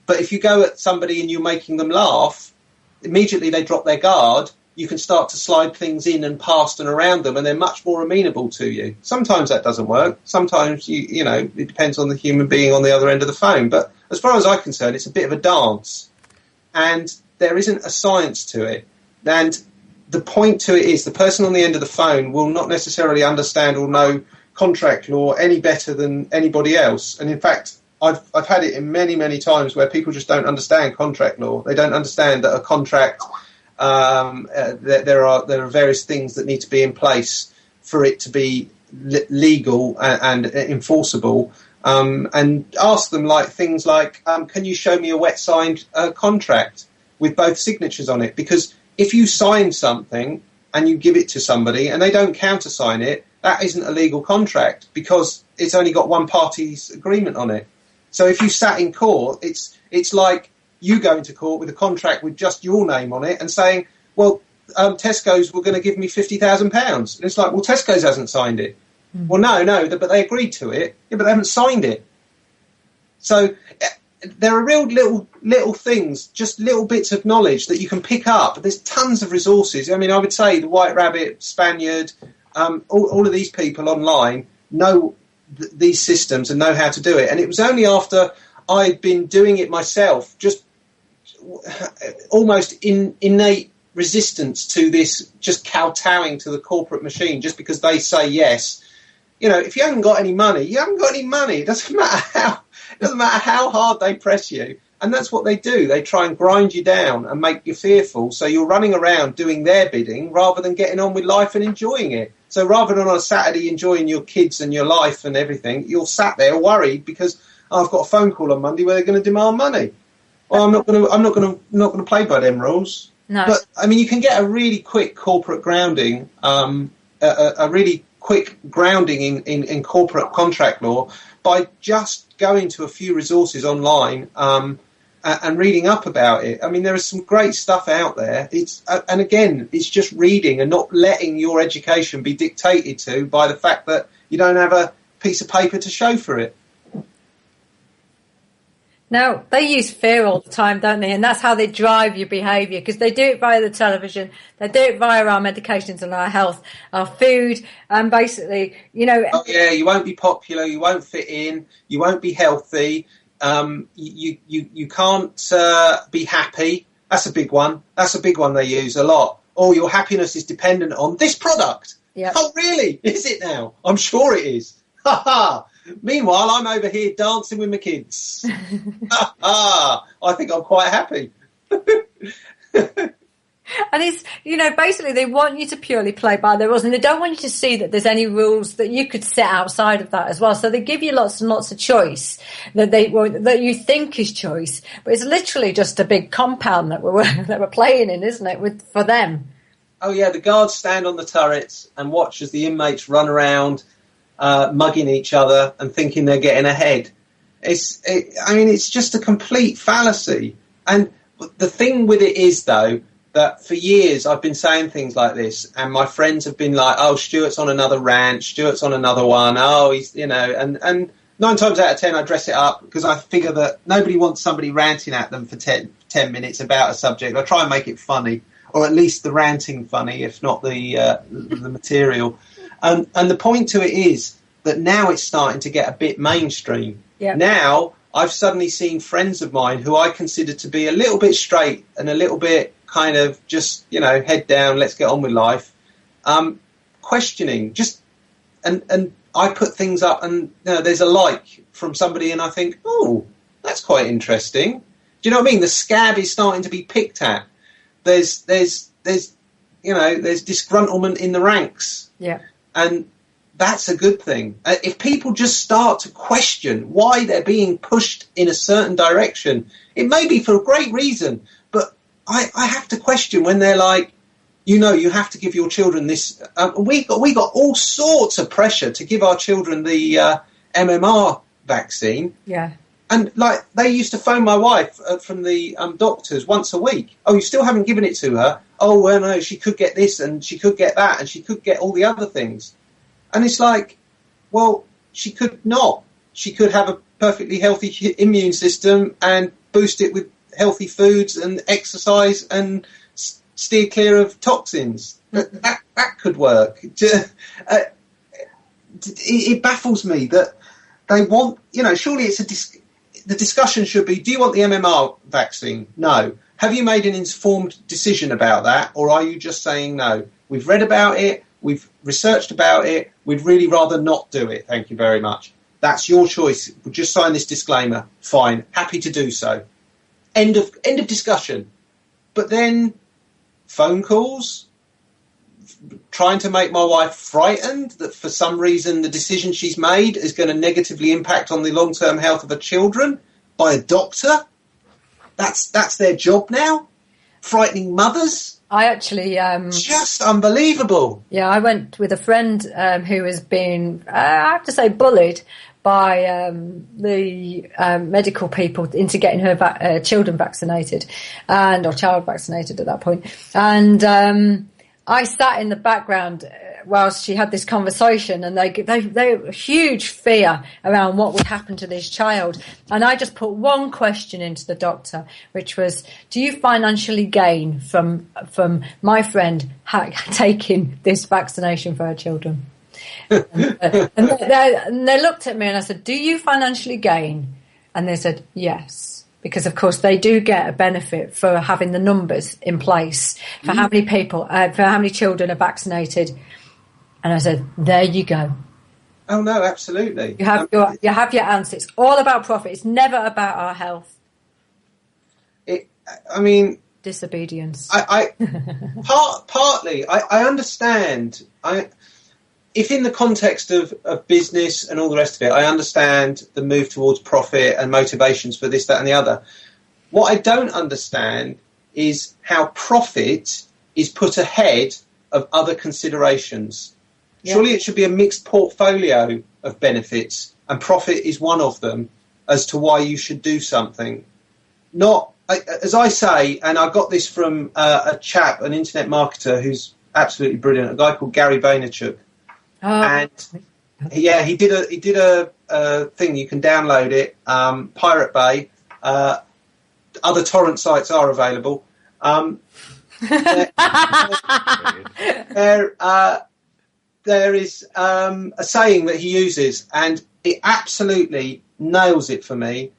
But if you go at somebody and you're making them laugh, immediately they drop their guard. You can start to slide things in and past and around them, and they're much more amenable to you. Sometimes that doesn't work. Sometimes, you know, it depends on the human being on the other end of the phone. But as far as I'm concerned, it's a bit of a dance. And there isn't a science to it. And the point to it is the person on the end of the phone will not necessarily understand or know contract law any better than anybody else. And in fact, I've had it in many, many times where people just don't understand contract law. They don't understand that a contract, there are various things that need to be in place for it to be legal and enforceable. And ask them things like, can you show me a wet signed contract with both signatures on it? Because if you sign something and you give it to somebody and they don't countersign it, that isn't a legal contract because it's only got one party's agreement on it. So if you sat in court, it's like you going to court with a contract with just your name on it and saying, well, Tesco's were going to give me £50,000. And it's like, well, Tesco's hasn't signed it. Mm. Well, no, but they agreed to it. Yeah, but they haven't signed it. So there are real little things, just little bits of knowledge that you can pick up. There's tons of resources. I mean, I would say the White Rabbit, Spaniard, all of these people online know these systems and know how to do it. And it was only after I'd been doing it myself, just almost innate resistance to this, just kowtowing to the corporate machine just because they say yes. You know, if you haven't got any money, you haven't got any money. It doesn't matter how hard they press you. And that's what they do. They try and grind you down and make you fearful. So you're running around doing their bidding rather than getting on with life and enjoying it. So rather than on a Saturday enjoying your kids and your life and everything, you're sat there worried because I've got a phone call on Monday where they're going to demand money. Well, I'm not going to play by them rules. No. But I mean, you can get a really quick corporate grounding, a really quick grounding in corporate contract law by just going to a few resources online and reading up about it. I mean, there is some great stuff out there. And again, it's just reading and not letting your education be dictated to by the fact that you don't have a piece of paper to show for it. Now, they use fear all the time, don't they? And that's how they drive your behaviour, because they do it via the television, they do it via our medications and our health, our food, and basically, you know... Oh, yeah, you won't be popular, you won't fit in, you won't be healthy, you can't be happy. That's a big one. That's a big one they use a lot. Oh, your happiness is dependent on this product. Yep. Oh, really? Is it now? I'm sure it is. Ha ha! Meanwhile, I'm over here dancing with my kids. I think I'm quite happy. And it's, you know, basically they want you to purely play by the rules, and they don't want you to see that there's any rules that you could set outside of that as well. So they give you lots and lots of choice that you think is choice, but it's literally just a big compound that we're playing in, isn't it, for them? Oh yeah, the guards stand on the turrets and watch as the inmates run around, mugging each other and thinking they're getting ahead. It's just a complete fallacy. And the thing with it is, though, that for years I've been saying things like this, and my friends have been like, "Oh, Stuart's on another rant. Stuart's on another one. Oh, he's, and 9 times out of 10 I dress it up because I figure that nobody wants somebody ranting at them for 10 minutes about a subject. I try and make it funny, or at least the ranting funny, if not the material. And the point to it is that now it's starting to get a bit mainstream. Yep. Now I've suddenly seen friends of mine who I consider to be a little bit straight and a little bit kind of just, head down, let's get on with life, questioning, and I put things up and there's a like from somebody and I think, oh, that's quite interesting. Do you know what I mean? The scab is starting to be picked at. There's disgruntlement in the ranks. Yeah. And that's a good thing. If people just start to question why they're being pushed in a certain direction, it may be for a great reason, but I have to question when they're like, you have to give your children this. We got all sorts of pressure to give our children the MMR vaccine. Yeah. And they used to phone my wife from the doctors once a week. Oh, you still haven't given it to her? Oh, well, no, she could get this and she could get that and she could get all the other things. And it's like, well, she could not. She could have a perfectly healthy immune system and boost it with healthy foods and exercise and steer clear of toxins. That could work. It baffles me that they want, surely the discussion should be, do you want the MMR vaccine? No. Have you made an informed decision about that, or are you just saying no? We've read about it, we've researched about it, we'd really rather not do it, thank you very much. That's your choice. We'll just sign this disclaimer. Fine, happy to do so. End of discussion. But then phone calls, trying to make my wife frightened that for some reason the decision she's made is going to negatively impact on the long-term health of her children by a doctor. That's their job now. Frightening mothers. I actually just unbelievable. Yeah, I went with a friend who was being, I have to say, bullied by the medical people into getting her children vaccinated, or child vaccinated at that point. And I sat in the background whilst she had this conversation, and they were huge fear around what would happen to this child. And I just put one question into the doctor, which was, do you financially gain from my friend taking this vaccination for her children? and they looked at me and I said, do you financially gain? And they said, yes. Because, of course, they do get a benefit for having the numbers in place for how many people, for how many children are vaccinated. And I said, there you go. Oh, no, absolutely. You have your answer. It's all about profit. It's never about our health. Disobedience. Partly, I understand. If in the context of business and all the rest of it, I understand the move towards profit and motivations for this, that and the other. What I don't understand is how profit is put ahead of other considerations. Yeah. Surely it should be a mixed portfolio of benefits, and profit is one of them as to why you should do something. Not, as I say, and I got this from a chap, an internet marketer who's absolutely brilliant, a guy called Gary Vaynerchuk. And he did a thing. You can download it, Pirate Bay. Other torrent sites are available. There is a saying that he uses, and it absolutely nails it for me.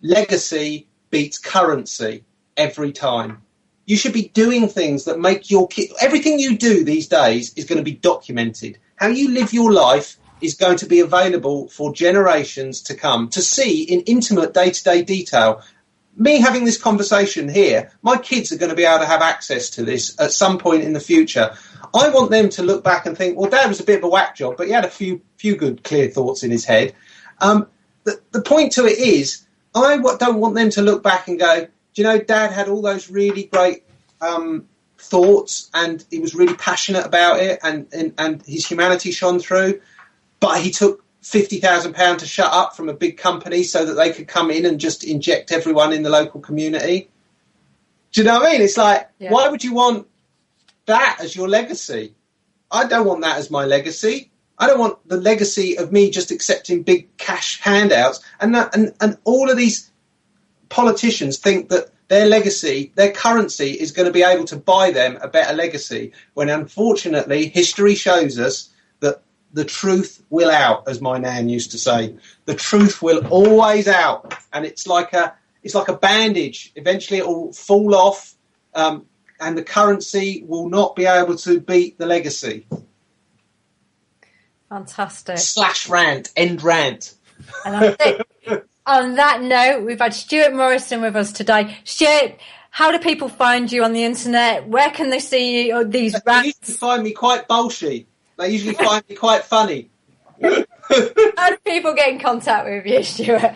Legacy beats currency every time. You should be doing things that make your kid. Everything you do these days is going to be documented. How you live your life is going to be available for generations to come to see in intimate day-to-day detail. Me having this conversation here, my kids are going to be able to have access to this at some point in the future. I want them to look back and think, well, Dad was a bit of a whack job, but he had a few good, clear thoughts in his head. The point to it is, I don't want them to look back and go, do you know, Dad had all those really great thoughts, and he was really passionate about it, and his humanity shone through, but he took £50,000 to shut up from a big company so that they could come in and just inject everyone in the local community. Do you know what I mean? It's like, why would you want that as your legacy? I don't want that as my legacy. I don't want the legacy of me just accepting big cash handouts. And all of these politicians think that their legacy, their currency is going to be able to buy them a better legacy, when unfortunately history shows us that the truth will out, as my nan used to say. The truth will always out, and it's like a bandage. Eventually it will fall off, and the currency will not be able to beat the legacy. Fantastic. / rant, end rant. And on that note, we've had Stuart Morrison with us today. Stuart, how do people find you on the internet? Where can they see you? These rants? They usually find me quite bullshit. They usually find me quite funny. How do people get in contact with you, Stuart?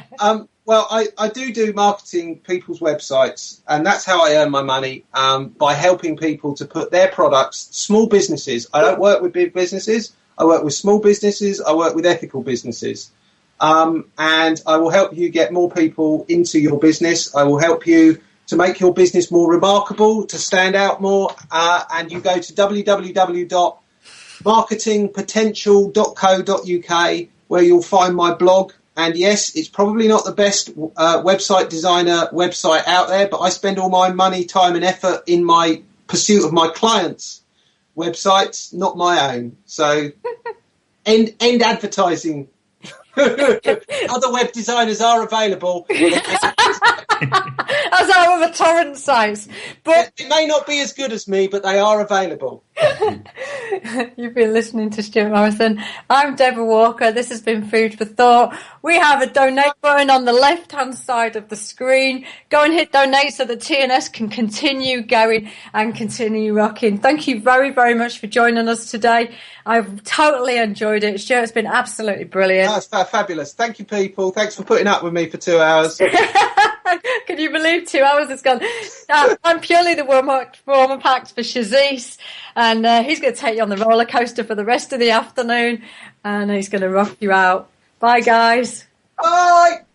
Well, I do marketing people's websites, and that's how I earn my money, by helping people to put their products, small businesses. I don't work with big businesses. I work with small businesses. I work with ethical businesses. And I will help you get more people into your business. I will help you to make your business more remarkable, to stand out more. And you go to www.marketingpotential.co.uk, where you'll find my blog. And yes, it's probably not the best website designer website out there, but I spend all my money, time and effort in my pursuit of my clients' websites, not my own. So end advertising. Other web designers are available. As are other torrent sites, but it may not be as good as me, but they are available. You've been listening to Stuart Morrison. I'm Deborah Walker. This has been Food for Thought. We have a donate button on the left-hand side of the screen. Go and hit donate so that TNS can continue going and continue rocking. Thank you very, very much for joining us today. I've totally enjoyed it. Stuart's been absolutely brilliant. That's fabulous. Thank you, people. Thanks for putting up with me for 2 hours. Can you believe 2 hours has gone? I'm purely the warm-up act for Shaziz, and he's going to take you on the roller coaster for the rest of the afternoon, and he's going to rock you out. Bye, guys. Bye.